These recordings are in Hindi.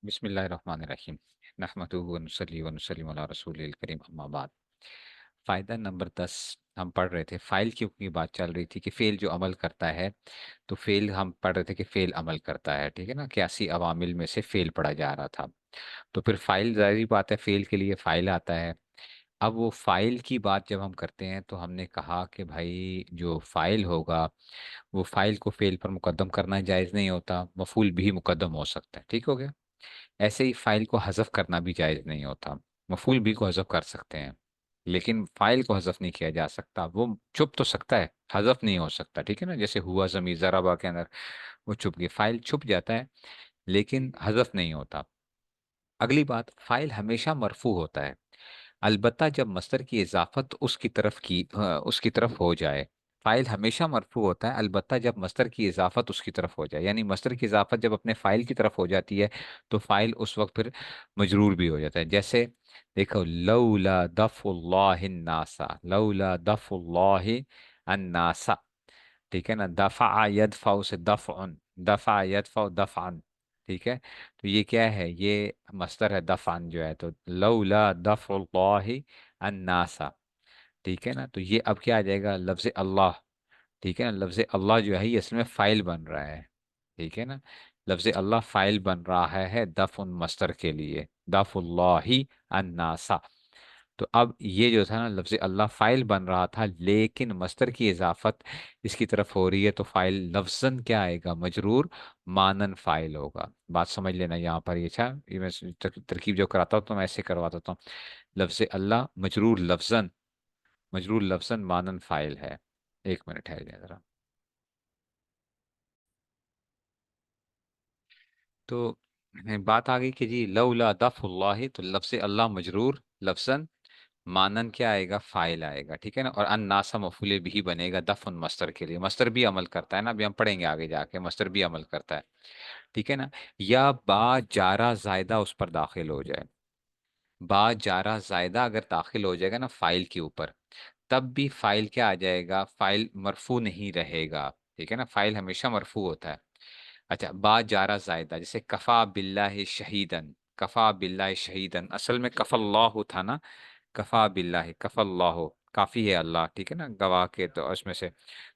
बिस्मिल्लाहिर्रहमानिर्रहीम। नहमदुहु व नुसल्ली व नुसल्लिमु अला रसूलिल करीम, अम्मा बाद। फ़ायदा नंबर 10 हम पढ़ रहे थे। फ़ाइल की बात चल रही थी कि फ़ेल जो अमल करता है, तो फ़ेल हम पढ़ रहे थे कि फ़ेल अमल करता है, ठीक है ना। 81 अवामिल में से फ़ेल पढ़ा जा रहा था। तो फिर फ़ाइल, ज़ाहिर बात है, फ़ेल के लिए फ़ाइल आता है। अब वो फ़ाइल की बात जब हम करते हैं तो हमने कहा कि भाई जो फ़ाइल होगा, वो फ़ाइल को फ़ेल पर मुकद्दम करना जायज़ नहीं होता, मफ़ूल भी मुकद्दम हो सकता है, ठीक हो गया। ऐसे ही फाइल को हज़फ करना भी जायज़ नहीं होता। मफ़ूल भी को हज़फ कर सकते हैं, लेकिन फाइल को हज़फ नहीं किया जा सकता। वो छुप तो सकता है, हज़फ नहीं हो सकता, ठीक है ना। जैसे हुआ ज़मीर ज़राबा के अंदर वो छुप गई, फाइल छुप जाता है लेकिन हज़फ नहीं होता। अगली बात, फाइल हमेशा मरफ़ू होता है, अलबत्ता जब मस्दर की इज़ाफ़त उसकी तरफ हो जाए। फ़ाइल हमेशा मरफ़ू होता है, अलबत्ता जब मस्दर की इज़ाफ़त उसकी तरफ हो जाए। यानी मस्दर की इज़ाफ़त जब अपने फ़ाइल की तरफ हो जाती है, तो फ़ाइल उस वक़्त फिर मजरूर भी हो जाता है। जैसे देखो, लौला दफ़ुल्लाहि अन्नासा, लौला दफ़ुल्लाहि अन्नासा, ठीक है ना। दफ़ा यदफ़उ से दफ़उन, दफ़ा यदफ़उ दफ़अन, ठीक है। तो ये क्या है, ये मस्दर है दफ़अन जो है। तो लौला दफ़उल्लाहि अन्नासा, ठीक है ना। तो ये अब क्या आ जाएगा, लफ्ज़ अल्लाह, ठीक है ना। लफ्ज़ अल्लाह जो है ये असल में फ़ाइल बन रहा है, ठीक है ना। लफ्ज़ अल्लाह फ़ाइल बन रहा है दफ़उन मस्दर के लिए, दफ़ुल्लाहि अन्नासा। तो अब ये जो था ना, लफ्ज़ अल्लाह फ़ाइल बन रहा था, लेकिन मस्दर की इज़ाफ़त इसकी तरफ हो रही है, तो फ़ाइल लफ्ज़न क्या आएगा, मजरूर, मानन फ़ाइल होगा। बात समझ लेना यहाँ पर। ये अच्छा, ये मैं तरकीब जो कराता हूँ तो मैं ऐसे करवाता हूँ। लफ्ज़ अल्लाह मजरूर लफ्ज़न मानन फ़ाइल है। एक मिनट ठहर जाए ज़रा। तो बात आ गई कि जी लौला दफ़ुल्लाहि, तो लफ्ज़ अल्लाह मजरूर लफ्ज़न, मानन क्या आएगा, फाइल आएगा, ठीक है ना। और अन्नासा मफूले भी बनेगा दफन मस्तर के लिए। मस्तर भी अमल करता है ना, अभी हम पढ़ेंगे आगे जाके, मस्तर भी अमल करता है, ठीक है ना। या बा जारा जायदा उस पर दाखिल हो जाए, बा जारा जायदा अगर दाखिल हो जाएगा ना फाइल के ऊपर, तब भी फाइल क्या आ जाएगा, फाइल मरफू नहीं रहेगा, ठीक है ना। फाइल हमेशा मरफू होता है। अच्छा, बा जारा जायदा, जैसे कफा बिल्लाहि शहीदन, कफा बिल्लाहि शहीदन, असल में कफल्लाहु था ना, कफा बिल्लाहि, कफल्लाहु, काफी है अल्लाह, ठीक है ना, गवाह के, तो उसमें से।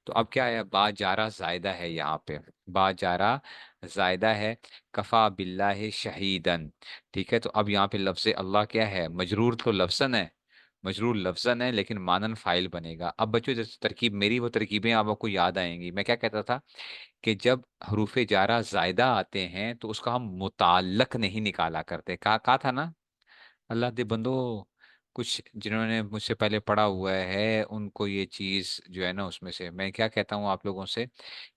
तो अब क्या है, बा जारा जायदा है यहाँ पे, बा जारा जायदा है, कफा बिल्लाहि शहीदन, ठीक है। तो अब यहाँ पे लफ्ज़ अल्लाह क्या है, मजरूर तो लफ्ज़न है, मजरूर लफ्ज़न है, लेकिन मानन फाइल बनेगा। अब बच्चों, जैसे तरकीब मेरी, वो तरकीबें अब आपको याद आएंगी। मैं क्या कहता था कि जब हरूफ जारा जायदा आते हैं तो उसका हम मुताल्लक नहीं निकाला करते। कहा था ना, अल्लाह दे बंदो, कुछ जिन्होंने मुझसे पहले पढ़ा हुआ है उनको ये चीज़ जो है ना, उसमें से मैं क्या कहता हूँ आप लोगों से,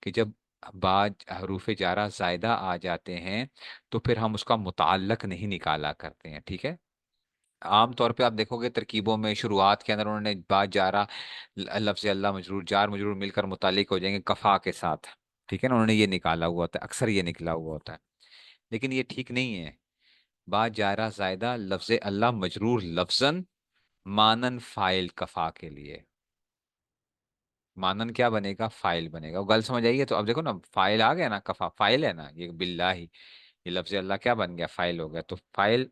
कि जब बाद हरूफ जारा जायदा आ जाते हैं तो फिर हम उसका मुताल्लक नहीं निकाला करते हैं, ठीक है। आम तौर पे आप देखोगे तरकीबों में शुरुआत के अंदर उन्होंने बाद जारा, लफ्ज़ अल्लाह मजरूर, जार मजरूर मिलकर मुतालिक हो जाएंगे कफा के साथ, ठीक है ना। उन्होंने ये निकाला हुआ होता है, अक्सर ये निकला हुआ होता है, लेकिन ये ठीक नहीं है। बा जारा जायदा लफ्ज़ अल्लाह मजरूर लफ्ज़न, मानन फाइल कफा के लिए, मानन क्या बनेगा, फाइल बनेगा। वो गल समझ आइए। तो अब देखो ना, फाइल आ गया ना, कफा फाइल है ना, ये बिल्लाही, ये लफ्ज़ अल्लाह क्या बन गया, फाइल हो गया। तो फाइल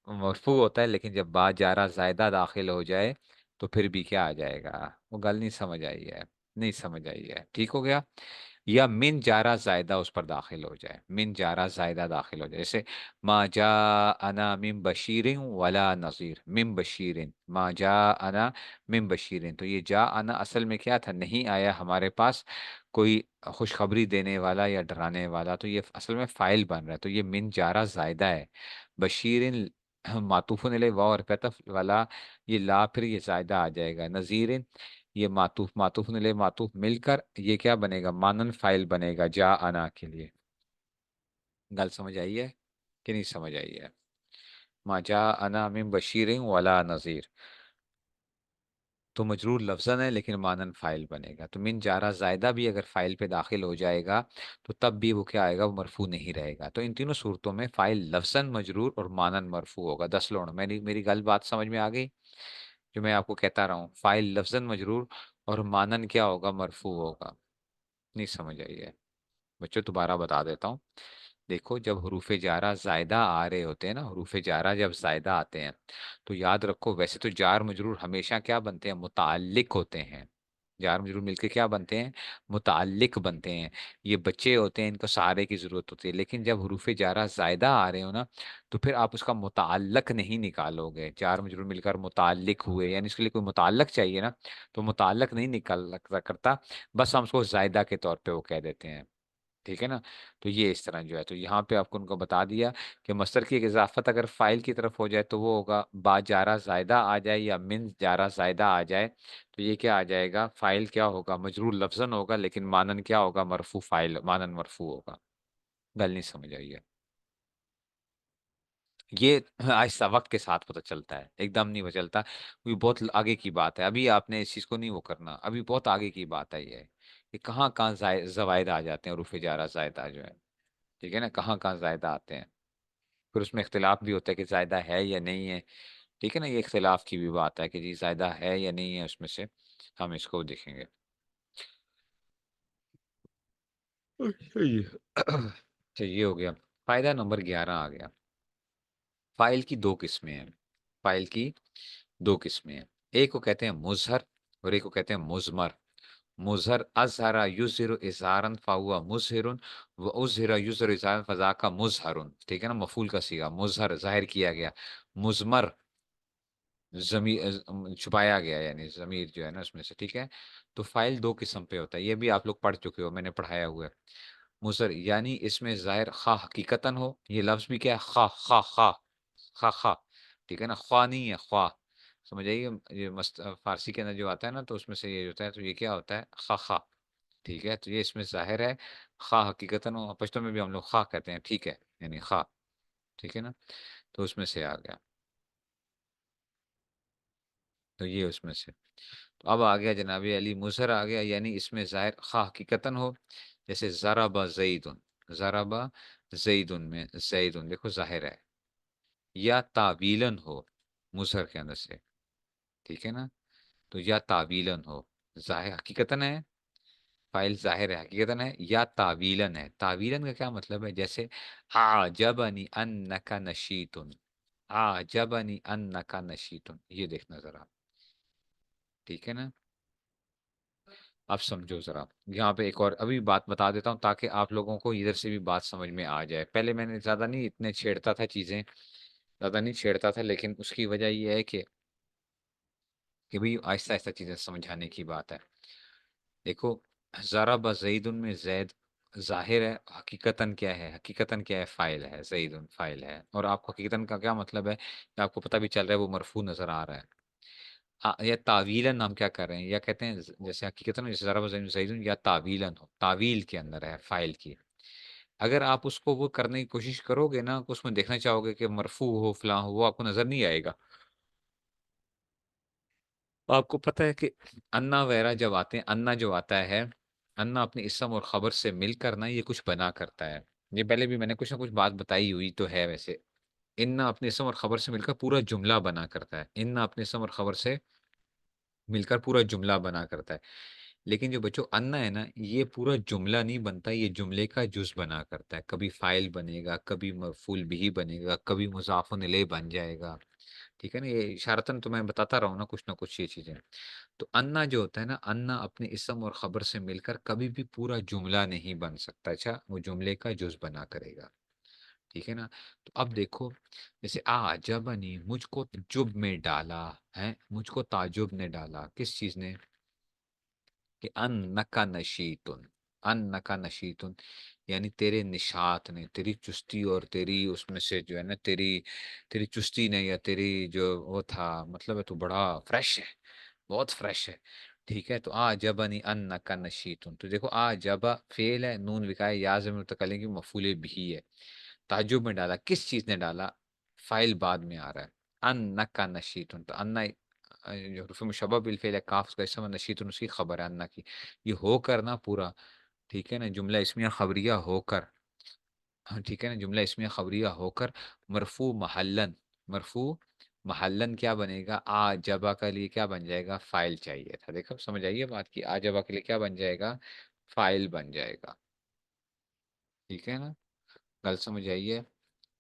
मरफू होता है, लेकिन जब बा जारा जायदा दाखिल हो जाए तो फिर भी क्या आ जाएगा, वो गल नहीं समझ आई है, नहीं समझ आई है, ठीक हो गया। या मिन जारा जायदा उस पर दाखिल हो जाए, मिन जारा जायदा दाखिल हो जाए, जैसे मा जा अना मिन बशीरिन वला नज़ीर, मिन बशीरिन, मा जा अना मिन बशीरिन। तो ये जा अना असल में क्या था, नहीं आया हमारे पास कोई खुशखबरी देने वाला या डराने वाला, तो ये असल में फाइल बन रहा है। तो ये मिन जारा जायदा है। बशीरिन मातूफुन इलैहि वाव और कतफ वाला, ये ला फिर ये जायदा आ जाएगा। नज़ीरिन, ये मातूफ मातूफ ने मातूफ मिलकर ये क्या बनेगा, मानन फाइल बनेगा जा अना के लिए। गल समझ आई है कि नहीं समझ आई है। मा जा अना मिन बशीरिन वला नज़ीर, तो मजरूर लफ्ज़न है लेकिन मानन फाइल बनेगा। तो मिन जारा जायदा भी अगर फाइल पे दाखिल हो जाएगा तो तब भी वो क्या आएगा, वो मरफू नहीं रहेगा। तो इन तीनों सूरतों में फाइल लफ्ज़न मजरूर और मानन मरफू होगा। 10 लोग, मेरी मेरी गल बात समझ में आ गई, जो मैं आपको कहता रहा हूँ, फाइल लफ्ज़न मजरूर और मानन क्या होगा, मरफू होगा। नहीं समझ आई है बच्चों, दोबारा बता देता हूँ। देखो जब हरूफे जारा जायदा आ रहे होते हैं ना, हरूफे जारा जब जायदा आते हैं, तो याद रखो वैसे तो जार मजरूर हमेशा क्या बनते हैं, मुताल्लिक होते हैं। जार मजरूर मिलके क्या बनते हैं, मुताल्लिक बनते हैं। ये बच्चे होते हैं, इनको सहारे की जरूरत होती है। लेकिन जब हरूफे जारा जायदा आ रहे हो ना, तो फिर आप उसका मुताल्लक नहीं निकालोगे। जार मजरूर मिलकर मुताल्लिक हुए, यानी इसके लिए कोई मुताल्लक चाहिए ना, तो मुताल्लक नहीं निकाल करता, बस हम उसको जायदा के तौर पे वो कह देते हैं। ठीक है ना। तो ये इस तरह जो है, तो यहाँ पे आपको उनको बता दिया कि मस्तर की एक इजाफत अगर फाइल की तरफ हो जाए तो वो होगा बा जारा जायदा आ जाए या मिन जारा जायदा आ जाए, तो ये क्या आ जाएगा, फाइल क्या होगा, मजरूर लफ्जन होगा, लेकिन मानन क्या होगा, मरफू, फाइल मानन मरफू होगा। गल नहीं समझ आई है। ये आहिस्ता वक्त के साथ पता चलता है, एकदम नहीं पता चलता। ये बहुत आगे की बात है, अभी आपने इस चीज को नहीं वो करना, अभी बहुत आगे की बात है ये, कि कहाँ कहाँ जवायद आ जाते हैं, रुफे जारा जायदा जो है। ठीक है ना, कहाँ कहाँ जायदा आते हैं। फिर उसमें इख्तिलाफ भी होता है कि जायदा है या नहीं है। ठीक है ना, ये इख्तिलाफ की भी बात है कि जी जायदा है या नहीं है, उसमें से हम इसको देखेंगे। अच्छा, ये अच्छा, ये हो गया। फायदा नंबर 11 आ गया। फाइल की दो किस्में हैं। फाइल की दो किस्में हैं। एक को कहते हैं मुजहर और एक को कहते हैं मुजमर। मुजहर अजहरा युजहिरु इजहारन फाहुआ मुजहिरुन, व उजहिरा युजहिरु इजहारन फजाका मुजहरुन। ठीक है ना, मफूल का सीगा, मुजहर जाहिर किया गया, मुजमर जमीर छुपाया गया, यानी जमीर जो है ना उसमें से। ठीक है। तो फाइल दो किस्म पे होता है, ये भी आप लोग पढ़ चुके हो, मैंने पढ़ाया हुआ है। मुजहर यानी इसमें जाहिर खा हकीकतन हो, ये लफ्ज भी क्या है, खा खा खा खा खा। ठीक है ना, ख्वा नहीं है, ख्वा। समझ आइए, ये मस्त फारसी के अंदर जो आता है ना, तो उसमें से ये होता है, तो ये क्या होता है, खा खा। ठीक है, तो ये इसमें जाहिर है खा हकीकतन हो, पश्तो में भी हम लोग खा कहते हैं, ठीक है, यानी खा। ठीक है ना, तो उसमें से आ गया, तो ये उसमें से। तो अब आ गया जनाबी अली, मुजहर आ गया, यानी इसमें जाहिर खा हकीकतन हो। जैसे ज़राबा ज़ैदुन, ज़राबा ज़ैदुन में ज़ैदुन देखो जाहिर है, या तावीलन हो मुजहर के अंदर से। ठीक है ना, तो या तावीलन हो, जाहिर हकीकतन है, फाइल जाहिर है, हकीकतन है, या तावीलन है। तावीलन का क्या मतलब है, जैसे आजबनी अन्नका नशीतुन, आजबनी अन्नका नशीतुन, ये देखना जरा। ठीक है ना, अब समझो जरा। यहाँ पे एक और अभी बात बता देता हूँ, ताकि आप लोगों को इधर से भी बात समझ में आ जाए। पहले मैंने ज्यादा नहीं इतने छेड़ता था चीजें, ज्यादा नहीं छेड़ता था, लेकिन उसकी वजह यह है कि भाई आहिस्ता आहिस्ता चीजें समझाने की बात है। देखो, जरा ब जईदुन में जैद जाहिर है, हकीकतन क्या है, हकीकतन क्या है, फाइल है, जईदुन फाइल है। और आपको हकीकतन का क्या मतलब है, कि आपको पता भी चल रहा है वो मरफू नजर आ रहा है। या तावीलन हम क्या कर रहे हैं, या कहते हैं जैसे हकीकतन, जैसे जरा ब जईदुन, या तावीलन हो, तावील के अंदर है फाइल की। अगर आप उसको वो करने की कोशिश करोगे ना, कि उसमें देखना चाहोगे कि मरफू हो फलां हो, वो आपको नजर नहीं आएगा। तो आपको पता है कि अन्ना वगैरह जब आते हैं, अन्ना जो आता है, अन्ना अपने इसम और खबर से मिलकर ना ये कुछ बना करता है। ये पहले भी मैंने कुछ ना कुछ बात बताई हुई तो है वैसे। इन्ना अपने इसम और खबर से मिलकर पूरा जुमला बना करता है, इन्ना अपने इसम और खबर से मिलकर पूरा जुमला बना करता है। लेकिन जो बच्चों अन्ना है ना, ये पूरा जुमला नहीं बनता, ये जुमले का जुज बना करता है। कभी फाइल बनेगा, कभी मफूल बिही बनेगा, कभी मुजाफुन इलैह बन जाएगा। ठीक है ना, ये इशारतन तो मैं बताता रहा हूँ ना कुछ ये चीजें। तो अन्ना जो होता है ना, अन्ना अपने इसम और खबर से मिलकर कभी भी पूरा जुमला नहीं बन सकता। अच्छा, वो जुमले का जुज बना करेगा। ठीक है ना। तो अब देखो, जैसे आजबनी, मुझको जुब में डाला है, मुझको ताजुब ने डाला, किस चीज ने, कि अन्नका नशीतुन, अन्नका नशीतुन, यानी तेरे निशात ने, तेरी चुस्ती और तेरी उसमें से जो है ना, तेरी तेरी चुस्ती ने, या तेरी जो वो था, मतलब है तू बड़ा फ्रेश है, बहुत फ्रेश है। ठीक है, तो आ जबनी अन्नका नशीतुन, तो देखो आ जबा फेल है, नून विकाय या ज़मीर मुतकल्लिम की मफूले भी है। ताज्जुब में डाला, किस चीज ने डाला, फाइल बाद में आ रहा है, अन्नका नशीतुन, तो अन्ना जो हुरूफ मुशब्बह बिल फेल है, काफ का इसम, नशीतुन उसकी खबर है अन्ना की। ये होकर ना पूरा, ठीक है ना, जुमला इसमिया खबरिया होकर, हाँ ठीक है ना, जुमला इसमिया खबरिया होकर मरफू महल्लन, मरफू महल्लन क्या बनेगा, आ जबा के लिए क्या बन जाएगा, फाइल चाहिए था। देखो समझ आइए बात की, आ जबा के लिए क्या बन जाएगा, फाइल बन जाएगा। ठीक है ना, गल समझ आई है?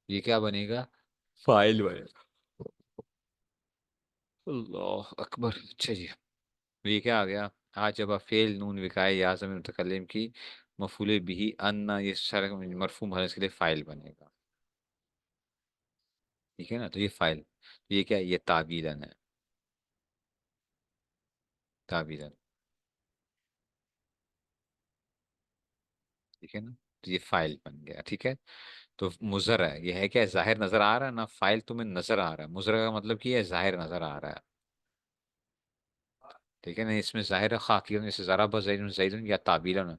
ये क्या बनेगा? फाइल बनेगा। अल्लाह अकबर। अच्छा जी। ये क्या आ गया? आज जब फेल नून विकाय या जमीन मुतकल्लिम की मफूले बिही अन्ना, ये सारा मरफूम है, इसके लिए फाइल बनेगा। ठीक है ना? तो ये फाइल, ये क्या है? ये ताबीलन है। ताबीलन। ठीक है ना? तो ये फाइल बन गया। ठीक है। तो मुजर है, ये है क्या? जाहिर नजर आ रहा है ना, फाइल तुम्हें नजर आ रहा है। मुजर का मतलब कि ये जाहिर नजर आ रहा है। ठीक है ना? इसमें जाहिर है खाकियन, जैसे ज़राबा ज़ैदुन ज़ैदुन या ताबीलन।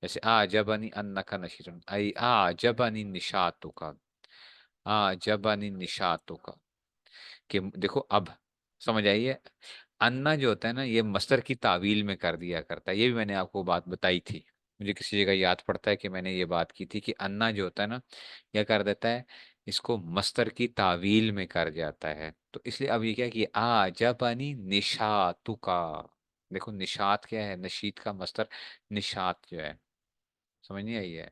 जैसे आजबनी अन्नका नशीरुन, आई आजबनी निशातुका। आजबनी निशातुका। कि देखो अब समझ आइए। अन्ना जो होता है ना, ये मस्तर की तावील में कर दिया करता है। ये भी मैंने आपको बात बताई थी। मुझे किसी जगह याद पड़ता है कि मैंने ये बात की थी कि अन्ना जो होता है ना, क्या कर देता है? इसको मस्तर की तावील में कर जाता है। तो इसलिए अब ये क्या कि आ जापानी निशातुका। देखो निशात क्या है? नशीत का मस्तर निशात जो है। समझ नहीं आई है?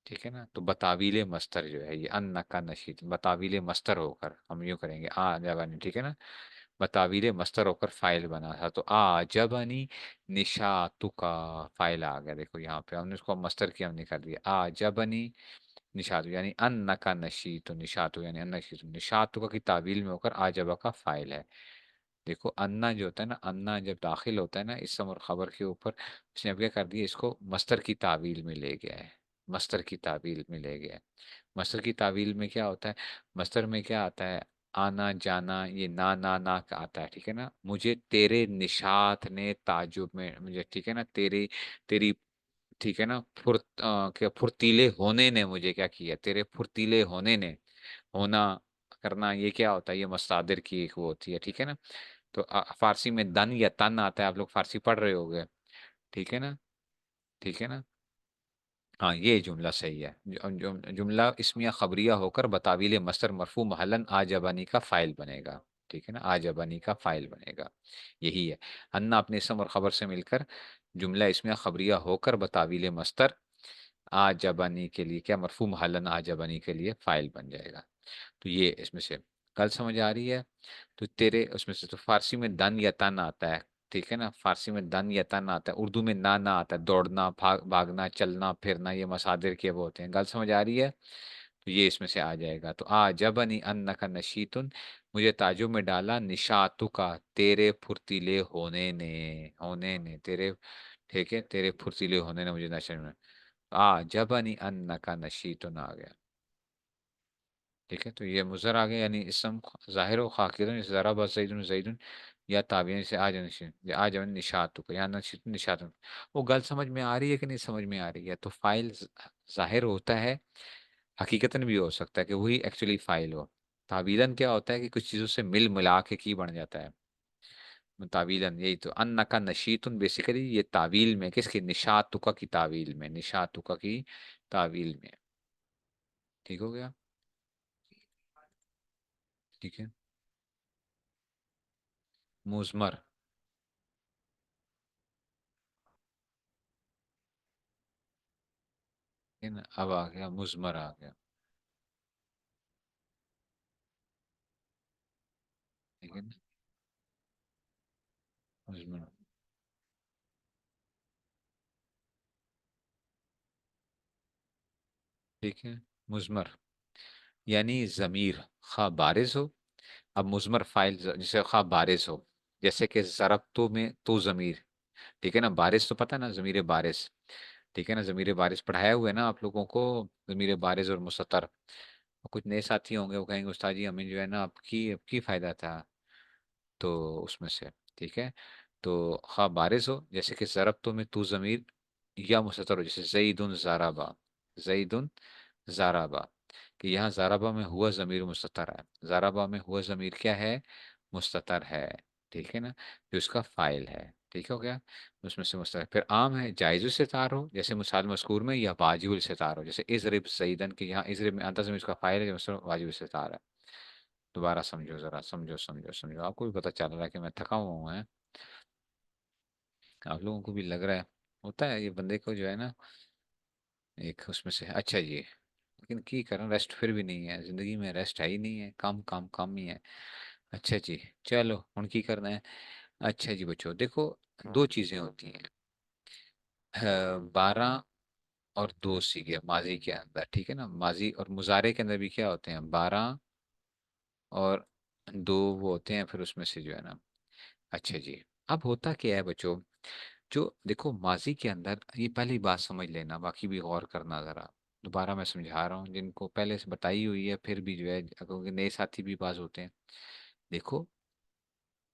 ठीक है ना? तो बतावीले मस्तर जो है, ये अन्न का नशीत बतावीले मस्तर होकर हम यूं करेंगे आ जबानी। ठीक है ना? बतावीले मस्तर होकर फाइल बना था। तो आ जबानी निशातुका, फाइल आ गया। देखो यहाँ पे हमने उसको मस्तर की हमने कर दिया। आ जबनी निशातु, यानी अन्न का नशीत, निशातु यानी अन्न नशीत, निशातुका की तावील में होकर आजबा का फाइल है। देखो अन्ना जो होता है ना, अन्ना जब दाखिल होता है ना इसम और खबर के ऊपर, उसने अब क्या कर दिया? इसको मस्तर की तावील में ले गया है। मस्तर की तावील में ले गया है। मस्तर की तावील में क्या होता है? मस्तर में क्या आता है? आना जाना, ये ना का आता है। ठीक है ना? मुझे तेरे निशात ने ताजुब में, मुझे ठीक है ना, तेरी तेरी ठीक है ना, क्या फुर्तीले होने ने मुझे क्या किया? तेरे फुर्तीले होने ने, होना करना, ये क्या होता है? ये मस्तादिर की एक वो होती है। ठीक है ना? तो फारसी में दन या तन आता है। आप लोग फारसी पढ़ रहे होगे। ठीक है ना? ठीक है ना? हाँ, ये जुमला सही है। जुमला इसमिया खबरिया होकर बतावील मस्तर मरफू महलन आजबानी का फाइल बनेगा। ठीक है ना? आजबानी का फाइल बनेगा। यही है। अन्ना अपने इसम और खबर से मिलकर जुमला इसमिया खबरिया होकर बतावील मस्तर आजबानी के लिए क्या? मरफू महलन आजबानी के लिए फाइल बन जाएगा। तो ये इसमें से कल समझ आ रही है? तो तेरे उसमें से तो फारसी में दन या तन आता है। ठीक है ना? फारसी में दन या तन आता है। उर्दू में ना आता है। दौड़ना, भागना, चलना फिरना, ये मसादिर के वो होते हैं। गल समझ आ रही है? तो ये इसमें से आ जाएगा। तो आ जबनी अन्ना का नशीतुन, मुझे ताजु में डाला निशातु का, तेरे फुर्तीले होने ने तेरे। ठीक है, तेरे फुर्तीले होने ने मुझे नशे में। आ जबनी अन्ना का नशीतुन आ गया। ठीक है। तो ये मुजर आ गया, यानी इसम जाहिर व खाकिरन, जरा बस जैदुन जैदुन या ताबियन से आज निशात को, या नशीत निशात। वो गल समझ में आ रही है कि नहीं समझ में आ रही है? तो फाइल जाहिर होता है, हकीकतन भी हो सकता है कि वही एक्चुअली फाइल हो। ताबीलन क्या होता है कि कुछ चीजों से मिल मिला के की बन जाता है। तावीलन यही तो, अन्ना का नशीतुन बेसिकली ये तावील में, किसकी? निशातुका की तावील में, निशातुका की तावील में। ठीक हो गया? ठीक है। मुजमर। ठीक है ना? अब आ गया मुजमर आ गया। ठीक है ना? मुजमर। ठीक है। मुजमर यानी जमीर खा बारिज हो। अब मुजमर फाइल जैसे खा बारिज हो, जैसे कि जरबतु में तो जमीर। ठीक है ना? बारिश तो पता है ना, जमीर बारिश। ठीक है ना? जमीर बारिश पढ़ाया हुआ है ना आप लोगों को, जमीर बारिश और मुसत्तर। कुछ नए साथी होंगे, वो कहेंगे उस्ताद जी हमें जो है ना आपकी आपकी फायदा था। तो उसमें से ठीक है। तो खा बारिश हो, जैसे कि जरबतु में तू जमीर या मुसत्तर हो, जैसे जईदुन ज़ाराबा, जईदुन ज़ाराबा। कि यहाँ ज़ाराबा में हुआ ज़मीर मुस्ततर है। ज़ाराबा में हुआ ज़मीर क्या है? मुस्ततर है। ठीक है ना? जो इसका फाइल है। ठीक हो गया? उसमें से मुस्ततर। फिर आम है जायज़ुल सितार हो, जैसे मिसाल मज़कूर में, या वाजिबुल सितार हो, जैसे इज़रिब ज़ैदन के, यहाँ इज़रिब में अंतज़म इसका फाइल है, जो मतलब वाजिबुल सितार है। दोबारा समझो, ज़रा समझो समझो समझो। आपको भी पता चल रहा है कि मैं थका हुआ हूँ। आप लोगों को भी लग रहा है। होता है ये बंदे को जो है ना, एक उसमें से, अच्छा जी। लेकिन की करें, रेस्ट फिर भी नहीं है जिंदगी में, रेस्ट है ही नहीं है, काम काम काम ही है। अच्छा जी। चलो हम की करना है। अच्छा जी बच्चों देखो, दो चीजें होती हैं, 12 और दो सीखे माजी के अंदर, ठीक है ना, माजी और मुजारे के अंदर भी क्या होते हैं, 12 और दो वो होते हैं, फिर उसमें से जो है ना। अच्छा जी। अब होता क्या है बच्चों, जो देखो माजी के अंदर, ये पहली बात समझ लेना, बाकी भी गौर करना जरा। दोबारा मैं समझा रहा हूँ, जिनको पहले से बताई हुई है फिर भी जो है, क्योंकि नए साथी भी पास होते हैं। देखो,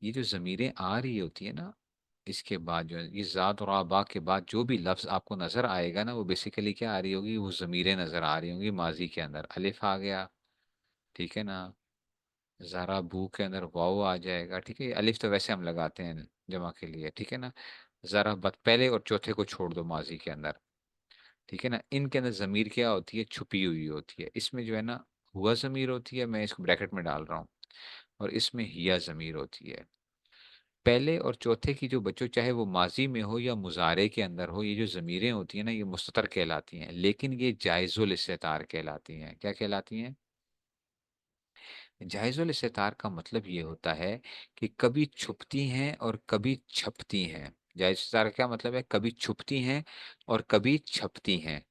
ये जो ज़मीरें आ रही होती है ना, इसके बाद जो है, ये ज़ात और आबा के बाद जो भी लफ्ज़ आपको नज़र आएगा ना, वो बेसिकली क्या आ रही होगी, वो ज़मीरें नज़र आ रही होंगी माजी के अंदर। अलिफ आ गया, ठीक है ना, ज़रा बू के अंदर वाओ आ जाएगा, ठीक है। अलिफ तो वैसे हम लगाते हैं जमा के लिए, ठीक है ना। ज़रा बत पहले और चौथे को छोड़ दो माजी के अंदर, ठीक है ना। इनके अंदर ज़मीर क्या होती है, छुपी हुई होती है। इसमें जो है ना, हुआ ज़मीर होती है, मैं इसको ब्रैकेट में डाल रहा हूँ, और इसमें हिया ज़मीर होती है। पहले और चौथे की जो बच्चों, चाहे वो माजी में हो या मुजारे के अंदर हो, ये जो ज़मीरें होती हैं ना, ये मुस्ततर कहलाती हैं, लेकिन ये जायज़ुल इस्तितार कहलाती हैं। क्या कहलाती हैं? जायज़ुल इस्तितार का मतलब ये होता है कि कभी छुपती हैं और कभी छपती हैं। जायज़ इस्तितार का क्या मतलब है, कभी छुपती हैं और कभी छपती हैं।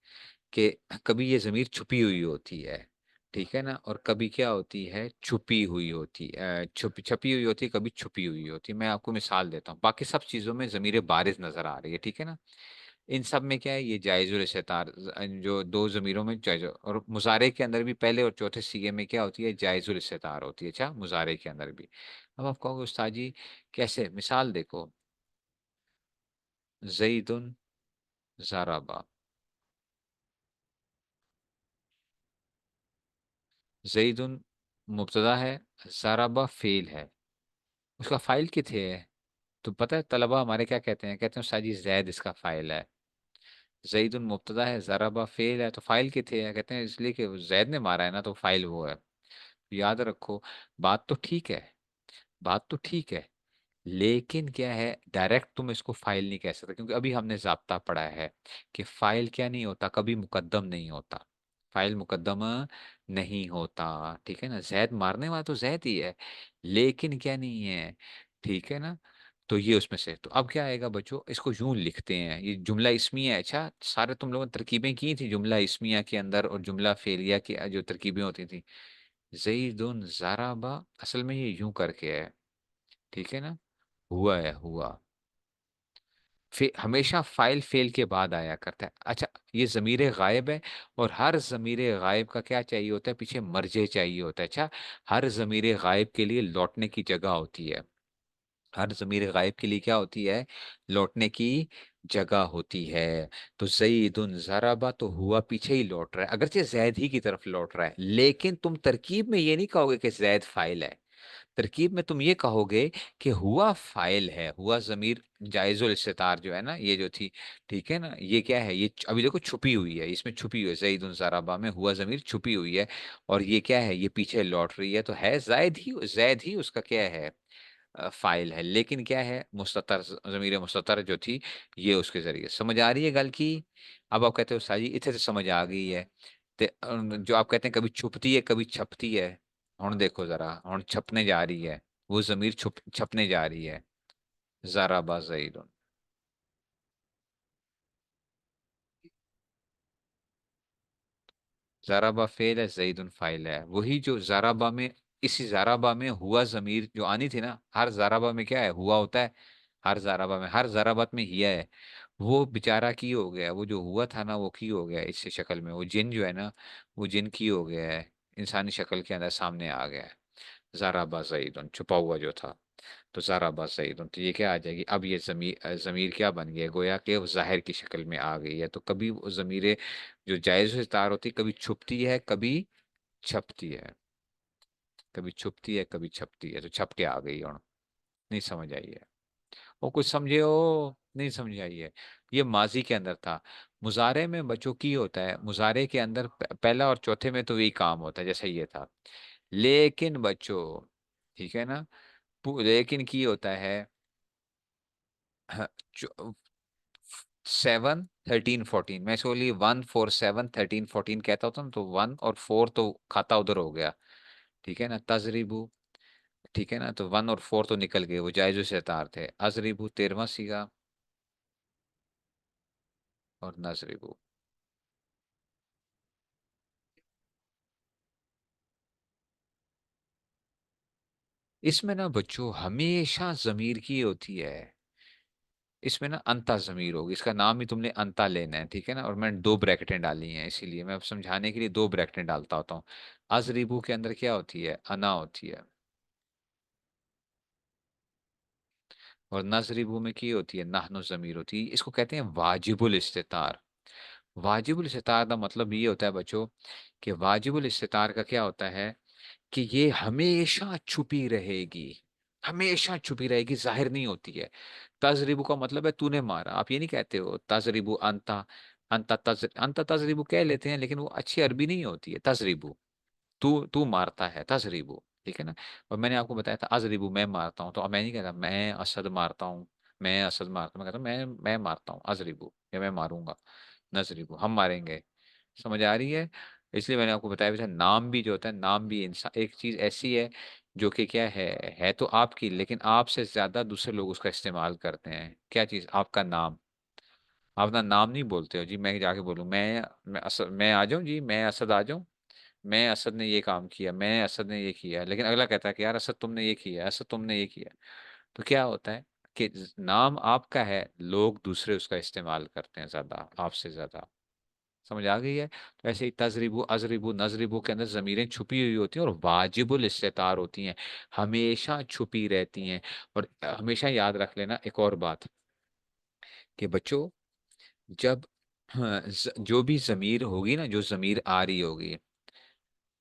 कि कभी ये ज़मीर छुपी हुई होती है, ठीक है ना, और कभी क्या होती है, छुपी हुई होती, छपी हुई होती है, कभी छुपी हुई होती है। मैं आपको मिसाल देता हूँ, बाकी सब चीज़ों में ज़मीरें बारिज़ नज़र आ रही है, ठीक है ना। इन सब में क्या है, ये जायज़ुल इस्तितार, जो दो ज़मीरों में जायज़, और मुज़ारे के अंदर भी पहले और चौथे सीगे में क्या होती है, जायज़ुल इस्तितार होती है। अच्छा, मुज़ारे के अंदर भी। अब आप कहोगे उस्ताद जी कैसे, मिसाल देखो, ज़ैदुन ज़रबा। ज़ैदुन मुब्तदा है, ज़रबा फ़ेल है, उसका फ़ाइल किथे है? तो पता है तलबा हमारे क्या कहते हैं, कहते हैं उस्ताद जी ज़ैद इसका फ़ाइल है। ज़ैदुन मुब्तदा है, ज़रबा फ़ेल है, तो फ़ाइल किथे है? कहते हैं इसलिए कि वो ज़ैद ने मारा है ना, तो फ़ाइल वो है। याद रखो, बात तो ठीक है, बात तो ठीक है, लेकिन क्या है, डायरेक्ट तुम इसको फाइल नहीं कह सकते, क्योंकि अभी हमने ज़ाब्ता पढ़ा है कि फाइल क्या नहीं होता, कभी मुकद्दम नहीं होता। फाइल मुकद्दम नहीं होता, ठीक है ना। जैद मारने वाला तो जैद ही है, लेकिन क्या नहीं है, ठीक है ना। तो ये उसमें से, तो अब क्या आएगा बच्चों, इसको यूं लिखते हैं, ये जुमला इसमिया है। अच्छा, सारे तुम लोगों ने तरकीबें की थी जुमला इसमिया के अंदर, और जुमला फेलिया की जो तरकीबें होती थी, ज़ैदुन ज़राबा, असल में ये यूं करके है, ठीक है ना। हुआ है, हुआ हमेशा फाइल फेल के बाद आया करता है। अच्छा, ये ज़मीर गायब है, और हर ज़मीर गायब का क्या चाहिए होता है, पीछे मर्जे चाहिए होता है। अच्छा, हर ज़मीर गायब के लिए लौटने की जगह होती है। हर ज़मीर गायब के लिए क्या होती है, लौटने की जगह होती है। तो ज़ैदुन ज़रबा, तो हुआ पीछे ही लौट रहा है, अगरचे जैद ही की तरफ लौट रहा है, लेकिन तुम तरकीब में ये नहीं कहोगे कि जैद फाइल है। तरकीब में तुम ये कहोगे कि हुआ फाइल है, हुआ जमीर जायजुल इस्तितार जो है ना, ये जो थी, ठीक है ना, ये क्या है, ये अभी देखो छुपी हुई है, इसमें छुपी हुई है, ज़ैदुन ज़राबा में हुआ जमीर छुपी हुई है, और ये क्या है, ये पीछे लौट रही है, तो है जैद ही उसका क्या है, फाइल है। लेकिन क्या है, मुस्ततर, जमीर मुस्ततर जो थी, ये उसके जरिए। समझ आ रही है गल की? अब आप कहते हो साजी इतने से समझ आ गई है, जो आप कहते हैं कभी छुपती है कभी छपती है, हुन देखो जरा, हुन छपने जा रही है, वो जमीर छपने जा रही है। जरा बा ज़ैदुन, ज़राबा फेल है, ज़ैदुन फाइल है, वही जो ज़राबा में, इसी ज़राबा में हुआ ज़मीर जो आनी थी ना, हर ज़राबा में क्या है, हुआ होता है। हर ज़राबा में, हर ज़राबत में हिया है। वो बेचारा की हो गया, वो जो हुआ था ना, वो की हो गया इससे शक्ल में, वो जिन जो है ना, वो जिन की हो गया है, इंसानी शक्ल के अंदर सामने आ गया है। ज़राबा ज़ैदुन छुपा हुआ जो था, तो ज़राबा ज़ैदुन, तो ये क्या आ जाएगी, अब ये ज़मीर क्या बन गया, गोया कि वो ज़ाहिर की शक्ल में आ गई है। तो कभी वो ज़मीरें जो जायज़ से तार होती, कभी छुपती है कभी छपती है, कभी छुपती है कभी छपती है, तो छप के आ गई और नहीं समझ आई है। वो कुछ समझे हो, नहीं समझ आई है। ये माजी के अंदर था। मुजारे में बच्चों की होता है, मुजारे के अंदर पहला और चौथे में तो यही काम होता है जैसे ये था, लेकिन बच्चों, ठीक है ना, लेकिन की होता है, हाँ, 7 13 14, मैं इसको 1 4 7 13 14 कहता होता ना, तो 1 और 4 तो खाता उधर हो गया। ठीक है ना, तजरीबू। ठीक है ना, तो 1 और 4 तो निकल गए, वो जायजो से तार थे। अजरीबू 13वां सीगा, और नजरीबू। इसमें ना बच्चों हमेशा जमीर की होती है। इसमें ना अंता जमीर होगी, इसका नाम ही तुमने अंता लेना है। ठीक है ना, और मैंने दो ब्रैकेटें डाली हैं, इसीलिए मैं अब समझाने के लिए दो ब्रैकेटें डालता होता हूँ। अजरीबू के अंदर क्या होती है, अना होती है। और नजरिबू में की होती है, नाहनो जमीर होती है। इसको कहते हैं वाजिबुल इस्तितार। वाजिबुल इस्तितार का मतलब ये होता है बच्चों, कि वाजिबुल इस्तितार का क्या होता है, कि ये हमेशा छुपी रहेगी। हमेशा छुपी रहेगी, जाहिर नहीं होती है। तजरिबू का मतलब है तूने मारा, आप ये नहीं कहते हो तजरिबू अंता। अंता तजरिबू कह लेते हैं, लेकिन वो अच्छी अरबी नहीं होती है तजरिबू। तू तू मारता है, तजरीबू। ठीक है ना। और मैंने आपको बताया था अजरीबू, मैं मारता हूँ, तो अब मैं नहीं कहता मैं असद मारता हूँ, मैं असद मारता हूँ, मैं कहता हूँ मैं मारता हूँ अजरीबू, या मैं मारूंगा नजरीबू, हम मारेंगे। समझ आ रही है। इसलिए मैंने आपको बताया भी था, नाम भी जो होता है, नाम भी इंसान एक चीज ऐसी है जो कि क्या है तो आपकी, लेकिन आपसे ज्यादा दूसरे लोग उसका इस्तेमाल करते हैं। क्या चीज, आपका नाम। आप अपना नाम नहीं बोलते हो जी, मैं जाके बोलूँ मैं असद, मैं आ जाऊँ जी, मैं असद आ जाऊँ, मैं असद ने ये काम किया, मैं असद ने ये किया, लेकिन अगला कहता है कि यार असद तुमने ये किया, असद तुमने ये किया। तो क्या होता है कि नाम आपका है, लोग दूसरे उसका इस्तेमाल करते हैं ज्यादा, आपसे ज्यादा। समझ आ गई है। तो ऐसे ही तजरिबू अजरिबू नजरिबू के अंदर जमीरें छुपी हुई होती हैं और वाजिबुल इस्तितार होती हैं, हमेशा छुपी रहती हैं। और हमेशा याद रख लेना एक और बात, कि बच्चों जब हाँ, जो भी जमीर होगी ना, जो जमीर आ रही होगी,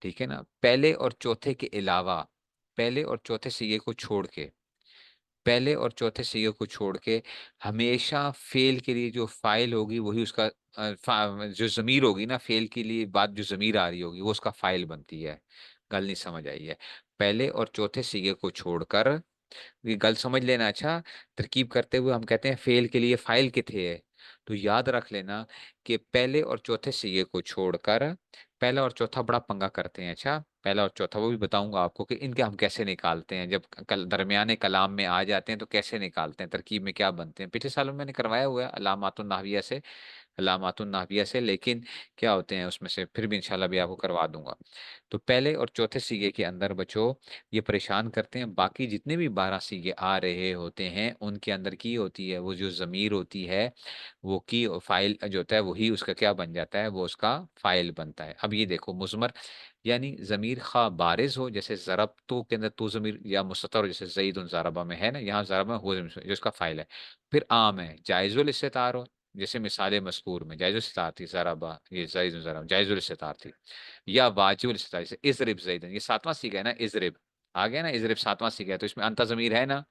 ठीक है ना, पहले और चौथे के अलावा, पहले और चौथे सिगे को छोड़ के, पहले और चौथे सिगे को छोड़ के हमेशा फेल के लिए जो फाइल होगी वही उसका जो जमीर होगी ना, फेल के लिए बाद जो जमीर आ रही होगी वो उसका फाइल बनती है। गल नहीं समझ आई है। पहले और चौथे सिगे को छोड़कर, ये गल समझ लेना। अच्छा, तरकीब करते हुए हम कहते हैं फेल के लिए फाइल किथे है, तो याद रख लेना कि पहले और चौथे सिगे को छोड़कर, पहला और चौथा बड़ा पंगा करते हैं। अच्छा, पहला और चौथा वो भी बताऊंगा आपको कि इनके हम कैसे निकालते हैं, जब कल दरमियाने कलाम में आ जाते हैं तो कैसे निकालते हैं, तरकीब में क्या बनते हैं। पिछले सालों में मैंने करवाया हुआ है अलामातुन नाहविया से, अलामातुन नाहविया से, लेकिन क्या होते हैं उसमें से, फिर भी इंशाल्लाह भी आपको करवा दूंगा। तो पहले और चौथे सीगे के अंदर बच्चों ये परेशान करते हैं, बाकी जितने भी 12 सीगे आ रहे होते हैं उनके अंदर की होती है, वो जो जमीर होती है वो की फाइल जो होता है वही उसका क्या बन जाता है, वो उसका फाइल बनता है। अब ये देखो मुजमर, यानी जमीर खा बारिज हो, जैसे जरब तो के अंदर तो जमीर, या मुस्ततर हो जैसे जईदुन ज़रबा में है ना, यहाँ ज़रबा में हो जो इसका फाइल है। फिर आम है, जायजुल इस्तितार हो, जैसे मिसाल मज़कूर में जायजुल इस्तितार थी, ज़रबा ये जईदुन ज़रबा जायजुल इस्तितार थी। या वाजिबुल इस्तितार, जैसे इज़रिब ज़ैदन, ये सातवां सीखा है ना, इज़रिब आ गया ना, इज़रिब सातवां सीखा है, तो इसमें अंता जमीर है ना।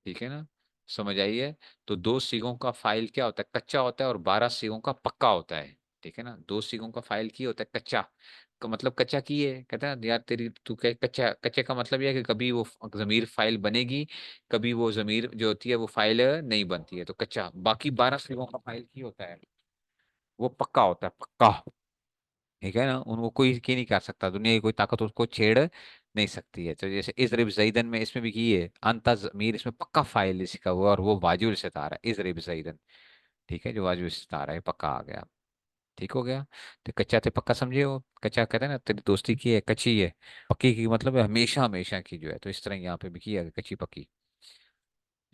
ठीक है ना, समझ आई है। तो दो सीगों का फाइल क्या होता है, कच्चा होता है, और 12 सीगों का पक्का होता है। ठीक है ना, दो सीगों का फाइल की होता है कच्चा, का मतलब कच्चा की है, कहता है यार तेरी तू क्या कच्चा, कच्चे का मतलब यह है कि कभी वो जमीर फाइल बनेगी, कभी वो जमीर जो होती है वो फाइल नहीं बनती है, तो कच्चा। बाकी 12 सीगों का फाइल की होता है, वो पक्का होता है, पक्का। ठीक है ना, उनको कोई की नहीं कर सकता, दुनिया की कोई ताकत उसको छेड़ नहीं सकती है। तो जैसे इजरिब जईदन में, इसमें भी की है अंता जमीर, इसमें पक्का फाइल इसका हुआ, और वो वाजिब सितारा है इजरिब जईदन। ठीक है, जो वाजिब सितारा है पक्का आ गया। ठीक हो गया। तो कच्चा थे पक्का समझे हो, कच्चा कहते हैं ना तेरी दोस्ती की है कच्ची है, पक्की की मतलब है हमेशा हमेशा की जो है, तो इस तरह यहाँ पे भी की है कच्ची पक्की।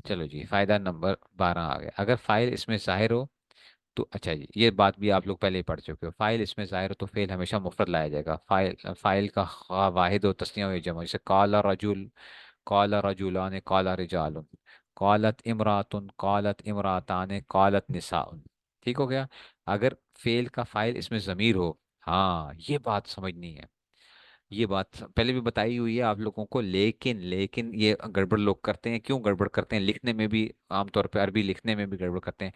चलो जी, फायदा नंबर 12 आ गया। अगर फाइल इसमें जाहिर हो तो, अच्छा जी ये बात भी आप लोग पहले ही पढ़ चुके हो, फाइल इसमें जाहिर हो तो फेल हमेशा मुफरद लाया जाएगा। फाइल का वाहिद और तस्निया हुई जमा, जैसे काला रजुल, काला रजुलान, काला रिजालुन, कालत इमरातुन, कालत इमरातान, कालत निसाउन। ठीक हो गया। अगर फेल का फाइल इसमें जमीर हो, हाँ ये बात समझनी है, ये बात पहले भी बताई हुई है आप लोगों को, लेकिन लेकिन ये गड़बड़ लोग करते हैं। क्यों गड़बड़ करते हैं, लिखने में भी, आमतौर पर अरबी लिखने में भी गड़बड़ करते हैं।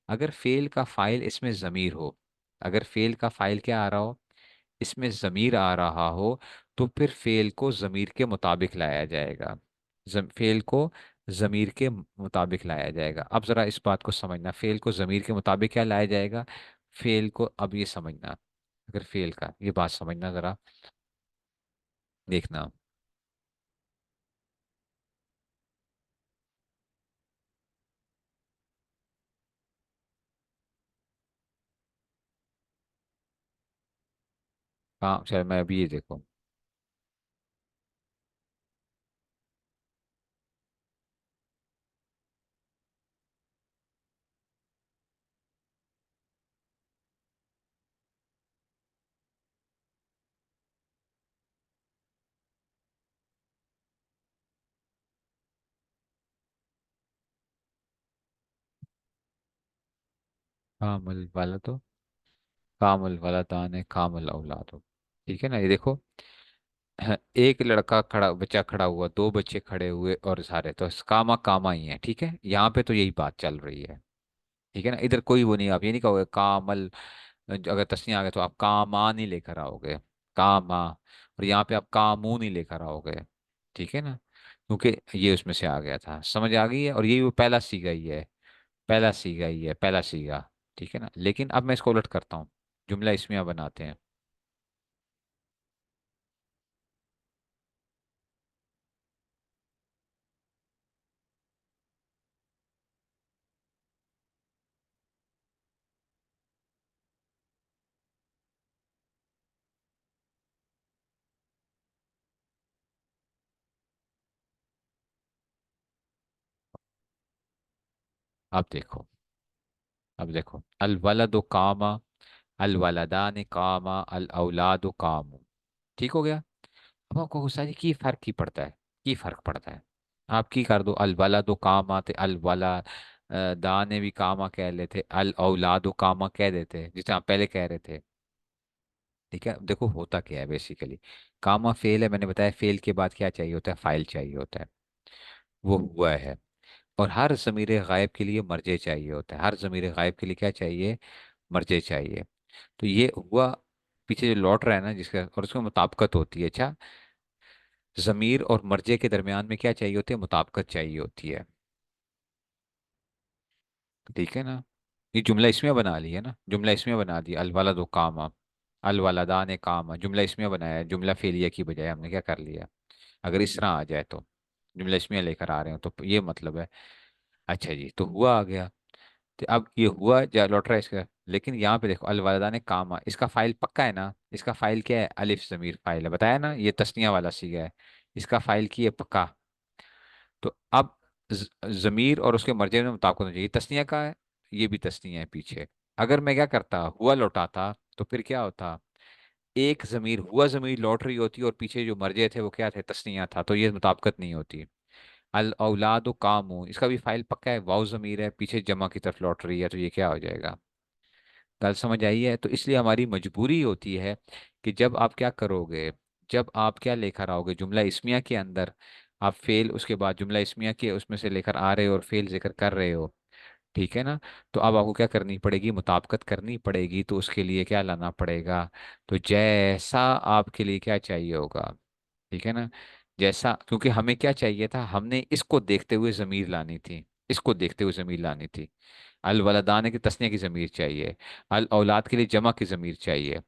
अगर फेल का फाइल इसमें जमीर हो, अगर फेल का फाइल क्या आ रहा हो, इसमें जमीर आ रहा हो, तो फिर फेल को जमीर के मुताबिक लाया जाएगा। फेल को जमीर के मुताबिक लाया जाएगा। अब जरा इस बात को समझना, फेल को जमीर के मुताबिक क्या लाया जाएगा। फेल को अब ये समझना, अगर फेल का ये बात समझना जरा, देखना। हाँ चल, मैं अभी ये देखो। कामल वाला तो, कामल वाला दान है, कामल औलाद हो। ठीक है ना, ये देखो। एक लड़का खड़ा, बच्चा खड़ा हुआ, दो बच्चे खड़े हुए और सारे तो कामा कामा ही है। ठीक है, यहाँ पे तो यही बात चल रही है। ठीक है ना, इधर कोई वो नहीं, आप ये नहीं कहोगे कामल। अगर तस्नीह आ गया तो आप कामा नहीं लेकर आओगे, कामा। और यहाँ पे आप कामू नहीं लेकर आओगे। ठीक है ना, क्योंकि ये उसमें से आ गया था, समझ आ गई है। और यही वो पहला सीगा ही है, पहला सीगा ही है, पहला सीगा। ठीक है ना, लेकिन अब मैं इसको उलट करता हूँ, जुमला इसमिया बनाते हैं। अब देखो, अब देखो, अल वलदु कामा, अल वलदान कामा, अल औलादु कामू। ठीक हो गया। अब आपको गुस्सा है, की फर्क की पड़ता है, की फर्क पड़ता है। आप की कर दो, अल वलदु कामा थे, अल वला दाने भी कामा कह लेते, अल औलादु कामा कह देते, जिसे आप पहले कह रहे थे। ठीक है, अब देखो होता क्या है बेसिकली। कामा फेल है, मैंने बताया फेल के बाद क्या चाहिए होता है, फाइल चाहिए होता है। वो हुआ है। और हर ज़मीर गायब के लिए मर्जे चाहिए होता है, हर ज़मीर गायब के लिए क्या चाहिए, मर्जे चाहिए। तो ये हुआ पीछे जो लौट रहा है ना, जिसका और उसमें मुताबिकत होती है। अच्छा, ज़मीर और मर्जे के दरमियान में क्या चाहिए होती है, मुताबिकत चाहिए होती है। ठीक है ना, ये जुमला इसमें बना लिया ना, जुमला इसमें बना दिया, अल वाला दो कामा, अल वालदा ने कामा, जुमला इसमें बनाया है, जुमला फेलिया की बजाय हमने क्या कर लिया। अगर इस तरह आ जाए तो, जुमला इसमें लेकर आ रहे हो तो ये मतलब है। अच्छा जी, तो हुआ आ गया। तो अब ये हुआ जा लौट रहा है इसका। लेकिन यहाँ पे देखो, अल वालदा ने कामा, इसका फाइल पक्का है ना, इसका फाइल क्या है, अलिफ जमीर फाइल है, बताया ना, ये तस्निया वाला सीगा है। इसका फाइल की है पक्का। तो अब जमीर और उसके मर्जे में मुताबिक होना चाहिए, तस्निया का है, ये भी तस्निया है पीछे। अगर मैं क्या करता, हुआ लौटाता, तो फिर क्या होता, एक जमीर, हुआ जमीर लौट रही होती और पीछे जो मर्जे थे वो क्या थे, तस्निया था, तो ये मुताबिकत नहीं होती। अल औलाद कामू, इसका भी फाइल पक्का है, वाव जमीर है, पीछे जमा की तरफ लौट रही है, तो ये क्या हो जाएगा। गल समझ आई है। तो इसलिए हमारी मजबूरी होती है कि जब आप क्या करोगे, जब आप क्या लेकर आओगे जुमला इस्मिया के अंदर, आप फेल उसके बाद जुमला इस्मिया के उसमें से लेकर आ रहे हो और फेल जिक्र कर रहे हो। ठीक है ना, तो अब आपको क्या करनी पड़ेगी, मुताबिकत करनी पड़ेगी। तो उसके लिए क्या लाना पड़ेगा, तो जैसा आपके लिए क्या चाहिए होगा। ठीक है ना, जैसा, क्योंकि हमें क्या चाहिए था, हमने इसको देखते हुए जमीर लानी थी, इसको देखते हुए जमीर लानी थी। अल वलदान की तस्निया की जमीर चाहिए, अल औलाद के लिए जमा की जमीर चाहिए।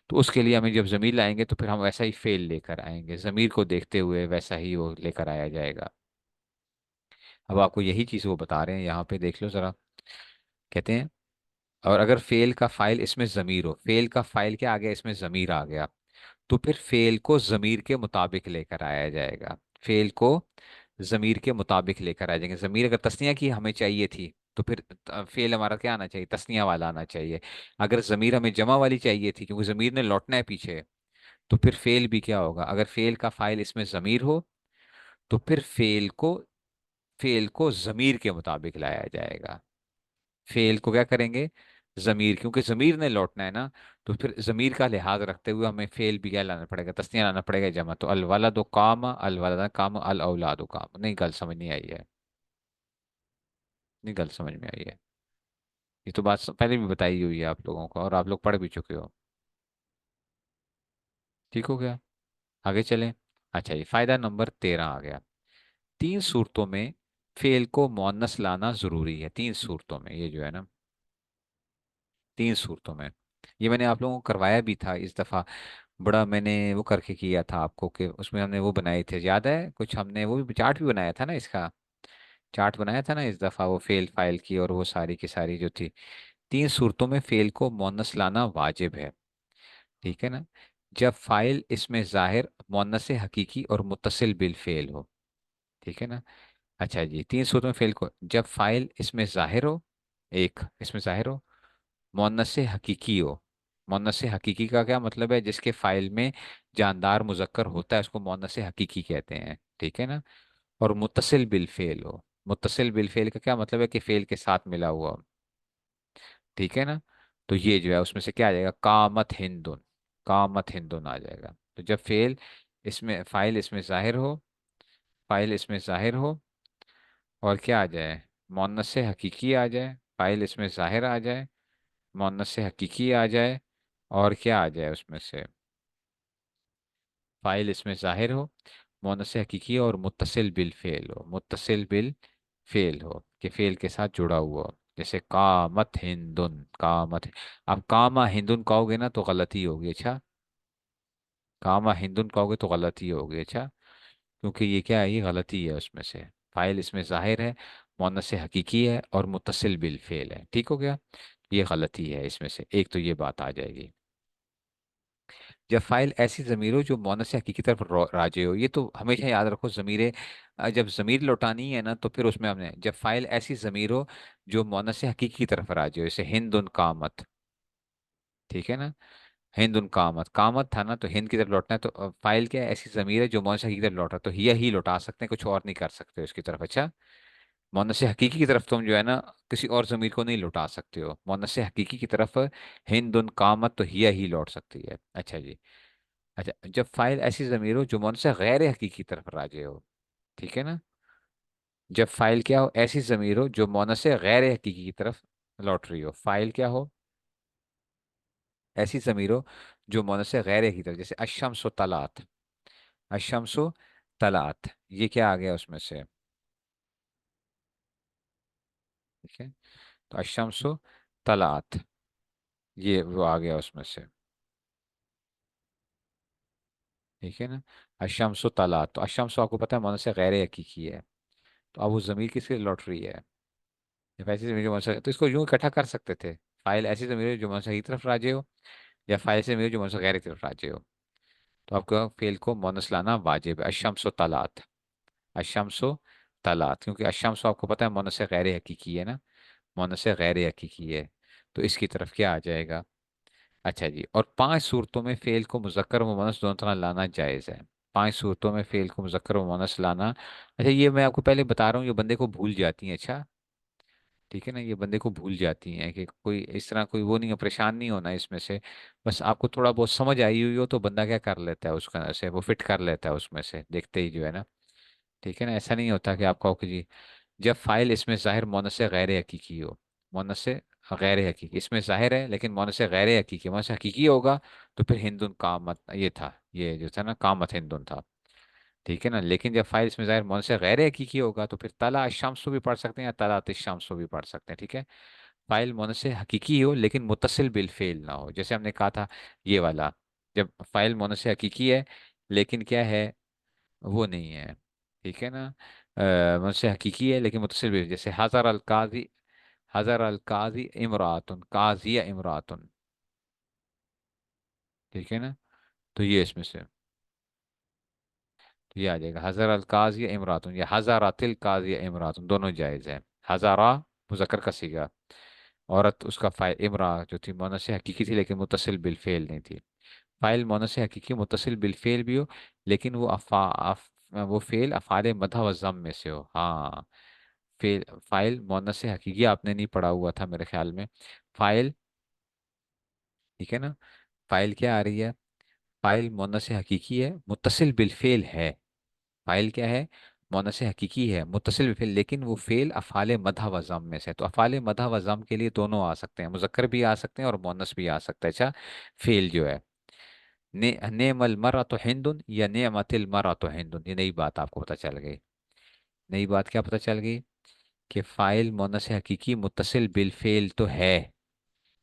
तो उसके लिए हमें जब जमीर लाएंगे तो फिर हम वैसा ही फेल लेकर आएंगे, जमीर को देखते हुए वैसा ही वो लेकर आया जाएगा। अब आपको यही चीज़ वो बता रहे हैं, यहाँ पे देख लो जरा। कहते हैं, और अगर फेल का फाइल इसमें जमीर हो, फेल का फाइल क्या आ गया, इसमें जमीर आ गया, तो फिर फेल को जमीर के मुताबिक लेकर आया जाएगा। फेल को जमीर के मुताबिक लेकर आ जाएंगे। जमीर अगर तस्निया की हमें चाहिए थी, तो फिर फेल हमारा क्या आना चाहिए, तस्निया वाला आना चाहिए। अगर जमीर हमें जमा वाली चाहिए थी, क्योंकि जमीर ने लौटना है पीछे, तो फिर फेल भी क्या होगा, अगर फेल का फाइल इसमें जमीर हो, तो फिर फेल को जमीर के मुताबिक लाया जाएगा। फेल को क्या करेंगे, जमीर, क्योंकि जमीर ने लौटना है ना, तो फिर जमीर का लिहाज रखते हुए हमें फेल भी क्या लाना पड़ेगा, तस्निया लाना पड़ेगा, जमा। तो अल वलदु काम, अल वलदा काम, अल औलादु काम। नहीं, गल समझ नहीं आई है, नहीं गल समझ में आई है। ये तो बात पहले भी बताई हुई है आप लोगों को, और आप लोग पढ़ भी चुके हो। ठीक हो गया, आगे चलें। अच्छा, ये फायदा नंबर 13 आ गया। तीन सूरतों में फेल को मुअन्नस लाना जरूरी है 3 सूरतों में, ये जो है ना, 3 सूरतों में। ये मैंने आप लोगों को करवाया भी था इस दफा, बड़ा मैंने वो करके किया था आपको, कि उसमें हमने वो बनाए थे, याद है कुछ, हमने वो भी चार्ट भी बनाया था ना इसका, चार्ट बनाया था ना इस दफा, वो फेल फाइल की और वो सारी की सारी जो थी। 3 सूरतों में फेल को मुअन्नस लाना वाजिब है, ठीक है ना। जब फाइल इसमें जाहिर मुअन्नस हकीकी और मुत्तसिल बिल फेल हो, ठीक है ना। अच्छा जी, 3 सूरतों में फेल को, जब फाइल इसमें जाहिर हो, एक इसमें जाहिर हो, मुअन्नस हकीकी हो। मुअन्नस हकीकी का क्या मतलब है, जिसके फाइल में जानदार मुजक्कर होता है उसको मुअन्नस हकीकी कहते हैं, ठीक है ना। और मुत्तसिल बिल फेल हो। मुत्तसिल बिल फेल का क्या मतलब है, कि फेल के साथ मिला हुआ हो, ठीक है ना। तो ये जो है उसमें से क्या आ जाएगा, कामत हिंदुन, कामत हिंदुन आ जाएगा। तो जब फेल इसमें, फाइल इसमें जाहिर हो, फाइल इसमें जाहिर हो, और क्या आ जाए, मुअन्नस से हकीकी आ जाए, फाइल इसमें जाहिर आ जाए, मुअन्नस से हकीकी आ जाए, और क्या आ जाए उसमें से, फाइल इसमें जाहिर हो, मुअन्नस से हकीकी और मुत्तसिल बिल फेल हो, मुत्तसिल बिल फेल हो, कि फेल के साथ जुड़ा हुआ हो। जैसे कामत हिंदुन, कामत, अब कामा हिंदुन कहोगे ना तो गलती होगी, अच्छा, कामा हिंदुन कहोगे तो गलती होगी, अच्छा, क्योंकि ये क्या है, ये गलती है उसमें से। फाइल इसमें जाहिर है, मुअन्नस से हकीकी है, और मुत्तसिल बिल फेल है, ठीक हो गया। ये गलती है इसमें से एक, तो ये बात आ जाएगी। जब फाइल ऐसी ज़मीर हो जो मुअन्नस से हकीकी की तरफ राजे हो, ये तो हमेशा याद रखो, ज़मीरें जब ज़मीर लौटानी है ना, तो फिर उसमें हमने, जब फाइल ऐसी ज़मीर हो जो मुअन्नस से हकीकी की तरफ राजे हो, जैसे हिंद उन कामत, ठीक है ना। हिंद उन कामत, कामत था ना, तो हिंद की तरफ लौटना है, तो फाइल क्या है, ऐसी ज़मीर है जो मुअन्नस से हकीकी की तरफ लौटा, तो हिया ही लौटा सकते हैं, कुछ और नहीं कर सकते उसकी तरफ, अच्छा। मुअन्नस से हकीकी की तरफ तुम जो है ना, किसी और ज़मीर को नहीं लौटा सकते हो, मुअन्नस से हकीकी की तरफ हिंद उन कामत, तो हिया ही लौट सकती है, अच्छा जी। अच्छा, जब फाइल ऐसी ज़मीर हो जो मुझसे गैर हकीकी की तरफ राजे हो, ठीक है ना। जब फाइल क्या हो, ऐसी ज़मीर हो जो मुअन्नस से गैर हकीकी की तरफ लौट रही हो, फाइल क्या हो, ऐसी ज़मीर हो जो मुअन्नस से गैर हकीकी की तरफ, जैसे अशम्सु तलात, अशम्सु तलात, ये क्या आ गया उसमें से, ठीक है। तो अशम्सु तलात, ये वो आ गया उसमें से, ठीक है ना। अशम्सु तलात, तो अशम्सु आपको पता है मुअन्नस से गैर हकीकी है, तो अब वो ज़मीर किसके लिए लौट रही है, जब ऐसी ज़मीर जो मुअन्नस, तो इसको यूं इकट्ठा कर सकते थे, फाइल ऐसी ज़मीर है जो मुअन्नस की तरफ राजे हो, या फाइल से ज़मीर जो मुअन्नस गैर की तरफ राजे हो। तो आपको फेल को मुअन्नस लाना वाजिब है, अशम्सु तलात, अशम्सु तलात, क्योंकि अशम्सु आपको पता है मुअन्नस से गैर हकीकी है ना, मुअन्नस से गैर हकीकी है, तो इसकी तरफ क्या आ जाएगा। अच्छा जी, और 5 सूरतों में फेल को मुज़क्कर व मुअन्नस दोनों तरह लाना जायज़ है। 5 सूरतों में फेल को मुज़क्कर व मुअन्नस लाना, अच्छा ये मैं आपको पहले बता रहा हूँ, ये बंदे को भूल जाती है, अच्छा, ठीक है ना, ये बंदे को भूल जाती हैं, कि कोई इस तरह कोई वो नहीं है, परेशान नहीं होना इसमें से। बस आपको थोड़ा बहुत समझ आई हुई हो तो बंदा क्या कर लेता है, उसका से वो फिट कर लेता है उसमें से, देखते ही जो है ना, ठीक है ना। ऐसा नहीं होता कि आप कहो कि जी, जब फाइल इसमें जाहिर मुअन्नस से गैर हकीकी हो, मुअन्नस से गैर हकीकी, इसमें जाहिर है लेकिन मुअन्नस से गैर हकीकी, मुअन्नस से हकीकी होगा, तो फिर हिंदुन कामत, ये था, ये जो था ना, कामत हिंदुन था, ठीक है ना। लेकिन जब फाइल इसमें जाहिर मुअन्नस से गैर हकीकी होगा, तो फिर तला शम्सु भी पढ़ सकते हैं, या तला शम्सु भी पढ़ सकते हैं, ठीक है। फाइल मुनस्से से हकीकी हो लेकिन मुत्तसिल बिल फेल ना हो, जैसे हमने कहा था ये वाला, जब फाइल मुनस्से से हकीकी है लेकिन क्या है, वो नहीं है, ठीक है ना। मुनस्से से हकीकी है लेकिन मुत्तसिल बिल, जैसे हजर अल काजी, हजर अल काजी इमरातुन, काजिया इमरातुन, ठीक है ना। तो ये इसमें से, तो ये आ जाएगा हजर अल काजिया इमरातुन, या हजारातिल काजिया इमरातुन, दोनों जायज़ है। हजारा मुजक्कर का सीगा, औरत उसका फाइल इमरा जो थी मुअन्नस से हकीकी थी लेकिन मुत्तसिल बिल फेल नहीं थी। फाइल मुअन्नस से हकीकी मुत्तसिल बिल फेल भी हो, लेकिन वो वो फेल अफ़ाल मदह व ज़म में से हो, हाँ। फेल, फाइल मुअन्नस से हकीकी आपने नहीं पढ़ा हुआ था मेरे ख्याल में। फाइल, ठीक है ना, फाइल क्या आ रही है, फाइल मुअन्नस से हकीकी है, मुत्तसिल बिल फेल है, फाइल क्या है, मुअन्नस से हकीकी है, मुत्तसिल बिल फेल, लेकिन वो फेल अफ़ाल मदह व ज़म में से है। तो अफ़ाल मदह व ज़म के लिए दोनों आ सकते हैं, मुज़क्कर भी आ सकते हैं और मुअन्नस भी आ सकता है, अच्छा। फेल जो है, नेमल मरा तो हिंदुन या नेमतिल मरा तो हिंदुन, ये नई बात आपको पता चल गई। नई बात क्या पता चल गई? कि फाइल मोनस से हकीकी मुत्तसिल बिल फेल तो है,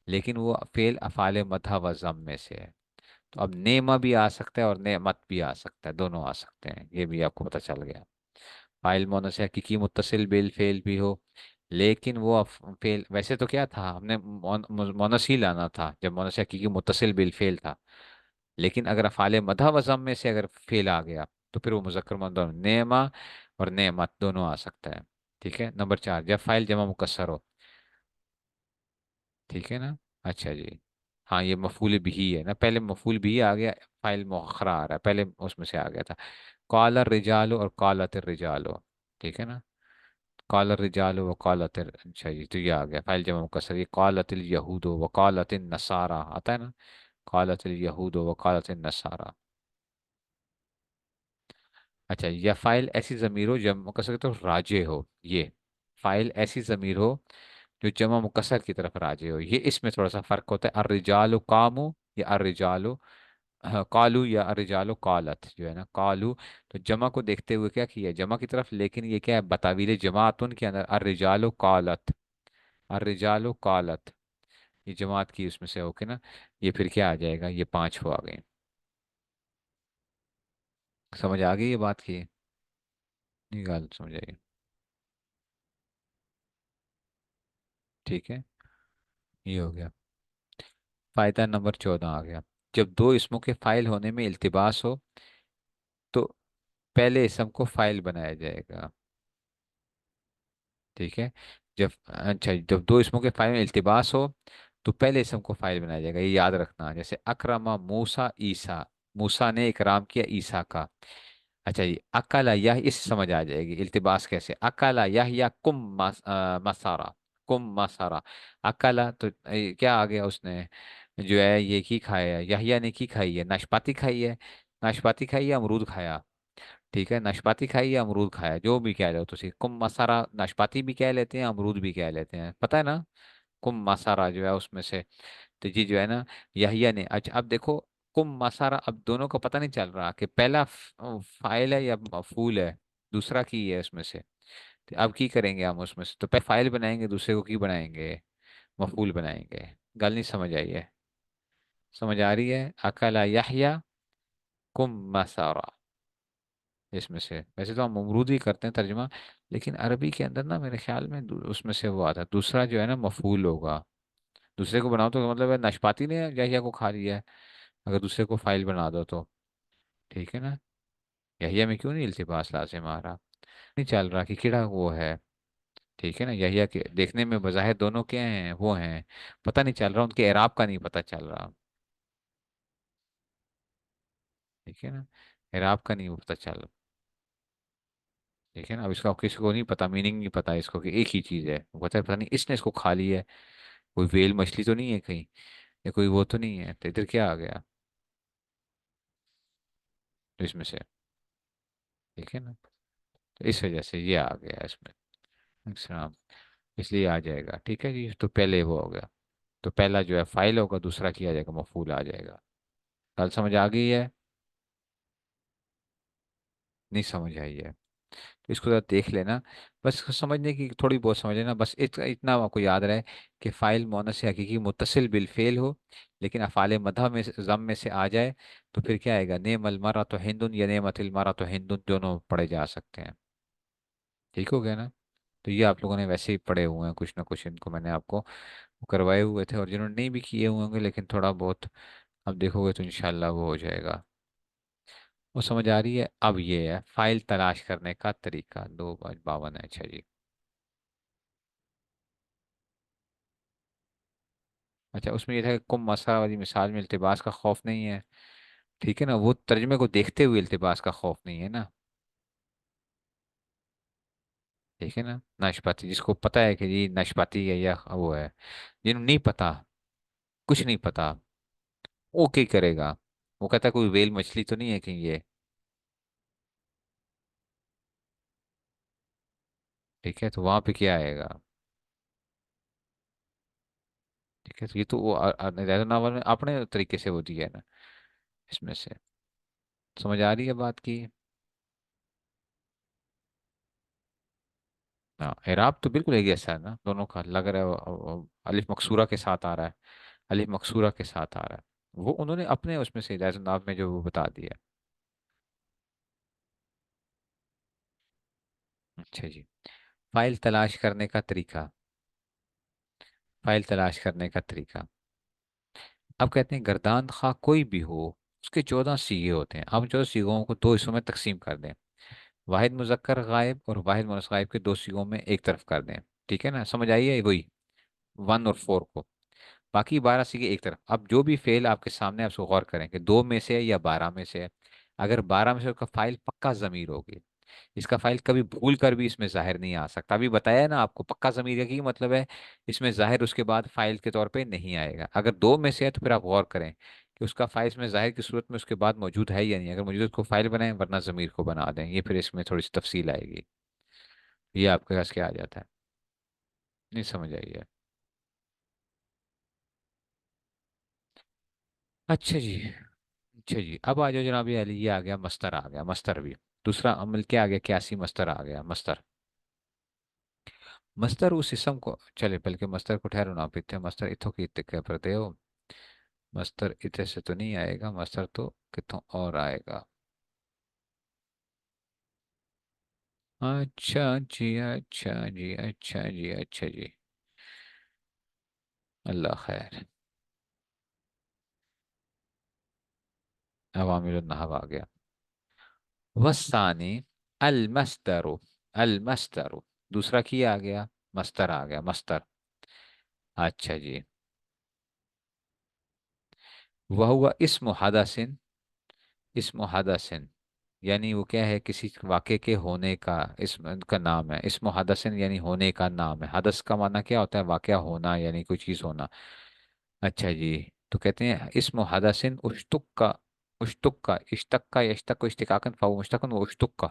लेकिन वो फेल अफाले मधा व ज़म में से है। तो अब नेमा भी आ सकता है और नेमत भी आ सकता है, दोनों आ सकते हैं, ये भी आपको पता चल गया। फाइल मोनस से हकीकी मुत्तसिल बिल फेल भी हो, लेकिन वो फेल वैसे तो क्या था, हमने मोनस ही लाना था जब मोनस से हकीकी मुत्तसिल बिल फेल था। लेकिन अगर अफ़ाले मधा वज़म में से अगर फेल आ गया, तो फिर वो मुज़क्कर मुअन्नथ नेमा और नेमत दोनों आ सकता है। ठीक है। नंबर 4, जब फाइल जमा मुकस्सर हो। ठीक है ना। अच्छा जी। हाँ, ये मफूल भी है ना, पहले मफूल भी आ गया, फाइल मुअख्खरा आ रहा है, पहले उसमें से आ गया था। काला रिजालो और कालत रिजालो। ठीक है ना। काला रिजालो व कालत, अच्छा जी, तो ये आ गया फाइल जमा मुकस्सर। ये कालत यहूदो व कालत नसारा आता है ना, कालत यहूदो व कालत नसारा। अच्छा, या फाइल ऐसी ज़मीर हो जब मुकसर की तरफ राजे हो, ये फाइल ऐसी ज़मीर हो जो जमा मुकसर की तरफ राजे हो, ये इसमें थोड़ा सा फर्क होता है। अर्रिजालु कामू या अर्रिजालु कालू या अर्रिजालु कालत, जो है ना कालू, तो जमा को देखते हुए क्या किया है, जमा की तरफ, लेकिन ये क्या है, बतावील जमातुन के अंदर अर्रिजालु कालत, अर्रिजालु कालत, ये जमात की उसमें से होके ना, ये फिर क्या आ जाएगा, ये पांच हो आ गए। समझ आ गई ये बात की? नहीं, गाल समझ आई। ठीक है, ये हो गया। फायदा नंबर 14 आ गया। जब दो इसमों के फाइल होने में इल्तिबास हो, तो पहले इसम को फाइल बनाया जाएगा। ठीक है। जब अच्छा, जब दो इसमों के फाइल में इल्तिबास हो, तो पहले इसम को फाइल बनाया जाएगा, ये याद रखना। जैसे अकरमा मूसा ईसा, मूसा ने इकराम किया ईसा का। अच्छा जी, अकला यह, इस समझ आ जाएगी इल्तिबास कैसे। अकला यह या मसारा, कुम मसारा। अकला तो क्या आ गया, उसने जो है ये की खाया है, यहिया ने की खाई है, नाशपाती खाई है, नाशपाती खाई है, अमरूद खाया। ठीक है, नाशपाती खाई या अमरूद खाया, जो भी कह लो तुसी, कुम मसारा नाशपाती भी कह लेते हैं, अमरूद भी कह लेते हैं, पता है ना। कुम मसारा जो है उसमें से, तो जी जो है ना, यहिया ने। अच्छा, अब देखो, कुम मसारा, अब दोनों का पता नहीं चल रहा कि पहला फाइल है या मफूल है, दूसरा की है उसमें से। तो अब की करेंगे हम उसमें से, तो पहले फाइल बनाएंगे, दूसरे को की बनाएंगे, मफूल बनाएंगे। गल नहीं समझ आई है? समझ आ रही है? अकला यहया कुम मसारा, इसमें से। वैसे तो हम अमरूद ही करते हैं तर्जमा, लेकिन अरबी के अंदर ना मेरे ख्याल में उसमें से वो आता है, दूसरा जो है ना मफूल होगा। दूसरे को बनाओ तो मतलब है नाशपाती ने यहिया को खा लिया है, अगर दूसरे को फाइल बना दो तो। ठीक है ना। यहिया में क्यों नहीं इल्तिबास लाजिम आ रहा? नहीं चल रहा कि किड़ा वो है। ठीक है ना, यहिया के देखने में बज़ाहिर दोनों क्या हैं, वो हैं, पता नहीं चल रहा, उनके एराब का नहीं पता चल रहा। ठीक है ना, एराब का नहीं पता चल। ठीक है ना, अब इसका किसी को नहीं पता, मीनिंग नहीं पता इसको कि एक ही चीज है, वो कहता है पता नहीं इसने इसको खा लिया है, कोई वेल मछली तो नहीं है कहीं, या कोई वो तो नहीं है, तो इधर क्या आ गया, तो इसमें से। ठीक है ना, तो इस वजह से ये आ गया इसमें। अच्छा, इसलिए आ जाएगा। ठीक है जी, तो पहले वो हो गया, तो पहला जो है फाइल होगा, दूसरा किया जाएगा मफूल आ जाएगा। कल समझ आ गई है? नहीं समझ आई है? तो इसको जरा देख लेना, बस इसको समझने की थोड़ी बहुत समझ लेना, बस इतना आपको याद रहे कि फाइल मोनस से हकीकी मुत्तसिल बिल फेल हो, लेकिन अफ़ाले मधा में जम में से आ जाए, तो फिर क्या आएगा, नेमल मरा तो हिंदुन या नेमतिल मरा तो हिंदुन, दोनों पढ़े जा सकते हैं। ठीक हो गया ना। तो ये आप लोगों ने वैसे ही पढ़े हुए हैं कुछ ना कुछ, इनको मैंने आपको करवाए हुए थे, और जिन्होंने नहीं भी किए हुए होंगे, लेकिन थोड़ा बहुत अब देखोगे तो इंशाल्लाह वो हो जाएगा। वो समझ आ रही है? अब ये है फाइल तलाश करने का तरीका, 2:52 है। अच्छा जी। अच्छा, उसमें ये था कि कुम मसला वाली मिसाल में इल्तिबास का खौफ नहीं है। ठीक है ना, वो तर्जमे को देखते हुए इल्तिबास का खौफ नहीं है ना। ठीक है ना, नाशपाती जिसको पता है कि जी नाशपाती है या वो है, जिन्हें नहीं पता, कुछ नहीं पता, वो क्या करेगा, वो कहता है कोई वेल मछली तो नहीं है कहीं ये। ठीक है, तो वहां पे क्या आएगा? ठीक है, तो ये तो वो नावल में अपने तरीके से वो दिया है ना, इसमें से। समझ आ रही है बात की? हाँ, इराब तो बिल्कुल एक जैसा है ना, दोनों का लग रहा है अलिफ मकसूरा के साथ आ रहा है, अलिफ मकसूरा के साथ आ रहा है। वो उन्होंने अपने उसमें से जायज़ नाव में जो वो बता दिया। अच्छा जी। फाइल तलाश करने का तरीका। फाइल तलाश करने का तरीका। अब कहते हैं गर्दान खा कोई भी हो, उसके 14 सीगे होते हैं। अब 14 सीगों को दो हिस्सों में तकसीम कर दें। वाहिद मुजक्कर गायब और वाहिद मुअन्नस गायब के 2 सीगों में एक तरफ कर दें। ठीक है ना, समझ आई है वही 1 और 4 को। बाकी 12 सीगे एक तरफ। अब जो भी फेल आपके सामने, आप उसको गौर करें कि 2 में से है या 12 में से है। अगर 12 में से, उसका फाइल पक्का जमीर होगी। इसका फाइल कभी भूल कर भी इसमें जाहिर नहीं आ सकता। अभी बताया है ना आपको, पक्का जमीर का की मतलब है इसमें जाहिर उसके बाद फाइल के तौर पे नहीं आएगा। अगर 2 में से है तो फिर आप गौर करें कि उसका फाइल इसमें जाहिर की सूरत में उसके बाद मौजूद है या नहीं। अगर मौजूद है, उसको फाइल बनाएं, वरना जमीर को बना दें। ये फिर इसमें थोड़ी सी तफसील आएगी। ये आपके पास क्या आ जाता है? नहीं समझ आई है? अच्छा जी। अच्छा जी, अब आ जाओ जनाब, ये ये आ गया मस्तर, आ गया मस्तर भी। दूसरा अमल क्या आ गया, क्यासी मस्तर आ गया, मस्तर। मस्तर उस इसम को चले, बल्कि मस्तर को ठहरो ना पीते, मस्तर इथों की इत्ते पर हो। मस्तर इतने से तो नहीं आएगा, मस्तर तो कितों और आएगा। अच्छा जी, अच्छा जी, अच्छा जी, अच्छा जी। अल्लाह खैर। अवामिल नहव आ गया। वस्तानी अल मस्तरु। अल मस्तरु। दूसरा की आ गया, मस्तर आ गया, मस्तर। अच्छा जी। वह हुआ इस्म हदसिन। इस्म हदसिन यानी वो क्या है, किसी वाक़े के होने का इसम का नाम है। इस्म हदसिन यानी होने का नाम है। हदस का माना क्या होता है, वाक़या होना, यानी कोई चीज़ होना। अच्छा जी। तो कहते हैं इस्म हदसिन उश्तुक का। उश्तुक का, इश्तक का, यश्तक को इश्तिकाकन फाउ मुश्तकन, वो उश्तुक का।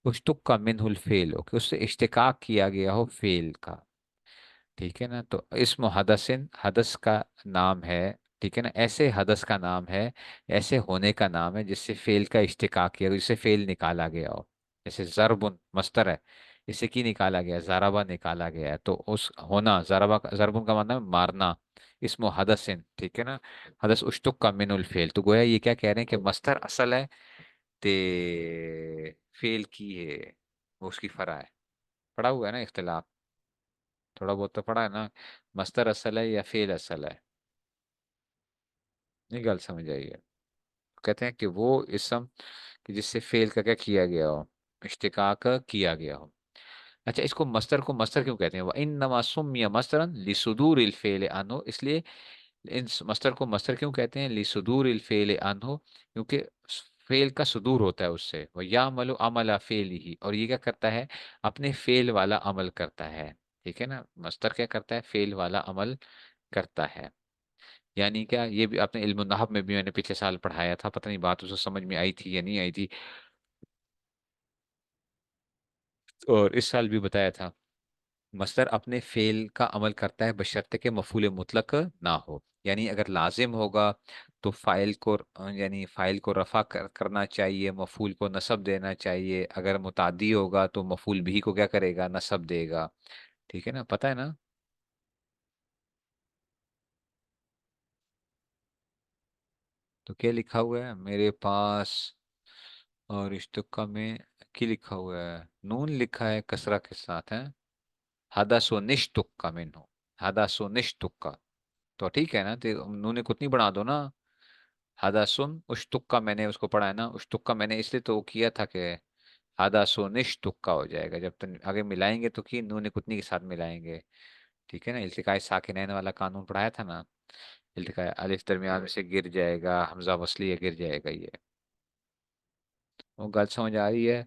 उश्तुक का मिनहुल फेल हो, कि उससे इश्तिकाक किया गया हो फेल का। ठीक है ना, तो इस्म हदसिन हदस का नाम है। ठीक है ना, ऐसे हदस का नाम है, ऐसे होने का नाम है जिससे फेल का इश्तिकाक किया, जिससे फेल निकाला गया हो। जैसे जरबुन मस्तर है, इसे की निकाला गया, जराबा निकाला गया है, तो उस होना जराबा जरबुन का मतलब है मारना। इस्म हदसिन, ठीक है ना। हदस उश्तुक का मिनुल फेल, तो गोया ये क्या कह रहे हैं कि मस्तर असल है, ते फेल की है वो उसकी फरा है। पड़ा हुआ है ना इख्तिलाफ, थोड़ा बहुत तो पड़ा है ना। मस्तर असल है या फेल असल है? नहीं, गल समझ आई है। कहते हैं कि वो इसम कि जिससे फेल का क्या किया गया हो, इश्तिकाक किया गया हो। अच्छा, इसको मस्तर को मस्तर क्यों कहते हैं? वह इन्नमा सुम्मिया मस्तरन लिसुदूर इल फेल अनहो, इसलिए इन मस्तर को मस्तर क्यों कहते हैं, लिसुदूर इल फेल अनहो, क्योंकि फेल का सुदूर होता है उससे। वह या अमलो अमला फेल ही, और ये क्या करता है, अपने फेल वाला अमल करता है। ठीक है ना, मस्तर क्या करता है, फेल वाला अमल करता है। यानी क्या, ये भी आपने इल्म नहव में भी मैंने पिछले साल पढ़ाया था, पता नहीं बात उसे समझ में आई थी या नहीं आई थी। और इस साल भी बताया था। मस्दर अपने फेल का अमल करता है बशर्ते के मफूल मुतलक ना हो। यानी अगर लाजिम होगा तो फाइल को यानी फाइल को करना चाहिए, मफूल को नसब देना चाहिए। अगर मुतादी होगा तो मफूल भी को क्या करेगा, नसब देगा। ठीक है ना, पता है ना? तो क्या लिखा हुआ है मेरे पास, और इश्तुक्का में की लिखा हुआ है, नून लिखा है कसरा के साथ है। हदासो निश्तुक्का मिन्हो। हदासो निश्तुक्का। तो ठीक है ना, तो नून को उतनी बना दो ना। हदासुन उश्तुक्का, मैंने उसको पढ़ा है ना, उश्तुक्का मैंने इसलिए तो किया था कि हदासो निश्तुक्का हो जाएगा। जब तक आगे मिलाएंगे तो कि नून कुतनी के साथ मिलाएंगे। ठीक है ना, इल्तिकाए साकिनैन वाला कानून पढ़ाया था ना। इल्तिकाए अलिफ दरमियान में से गिर जाएगा, हमजा वसली गिर जाएगा ये। वो गल समझ आ रही है?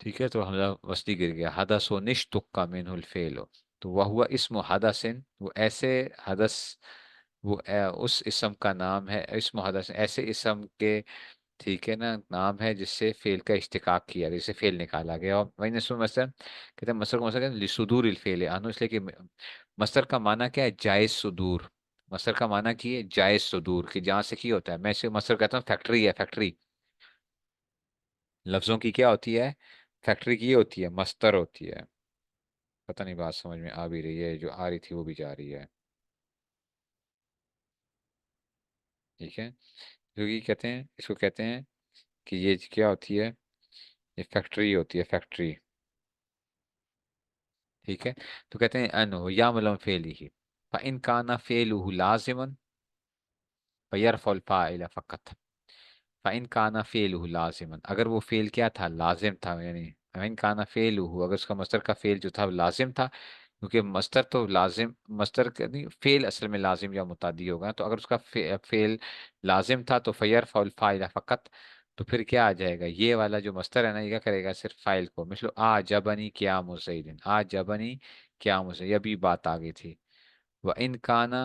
ठीक है, तो हमजा वसली गिर गया। हदस व निश्तुक्का मिनहुल फेल। तो वह हुआ इस्म हदसिन, वो ऐसे हदस, वो उस इसम का नाम है। इस्म हदस ऐसे इसम के, ठीक है ना, नाम है जिससे फेल का इश्तिकाक किया, जिससे फेल निकाला गया। और वही नस्ल मसलन कहते हैं, मसर को मसर कहते हैं लिसुदूर इल फेल आनो, इसलिए कि मसर का माना क्या है, जायज सुदूर। मसर का माना की है जायज सुदूर, कि जहाँ से की होता है। मैं इसे मसर कहता हूँ फैक्ट्री है, फैक्ट्री। लफ्जों की क्या होती है, फैक्ट्री की ये होती है, मस्तर होती है। पता नहीं बात समझ में आ भी रही है, जो आ रही थी वो भी जा रही है। ठीक है, क्योंकि कहते हैं, इसको कहते हैं कि ये क्या होती है, ये फैक्ट्री होती है, फैक्ट्री। ठीक है, तो कहते हैं अन या मलम फेल ही, इन काना फेल लाजिमन फयरफुल फाइल फ़कत। फ़इन काना फ़ेलुहु लाज़िमन, अगर वो फेल क्या था, लाजिम था, यानी फ़इन काना फ़ेलुहु, अगर उसका मस्तर का फेल जो था वो लाजिम था, क्योंकि मस्तर तो लाजिम, मस्तर का नहीं, फेल असल में लाजिम या मुतादी होगा, तो अगर उसका फेल लाजिम था तो फयर फॉल फाइल फ़कत, तो फिर क्या आ जाएगा, ये वाला जो मस्तर है ना, ये क्या करेगा, सिर्फ फाइल को, मिसलो आ जबनी क्या मुसैदिन, आ जबनी क्या मुसैद, ये अभी बात आ गई थी। व इन काना,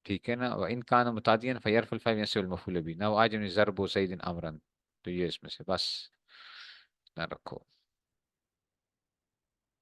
ठीक है ना, व इन कान मुतादियन फयरफुल फाइव यसिल मफूल भी ना, आज जरबो सईदिन अमरन, तो ये इसमें से बस ना रखो।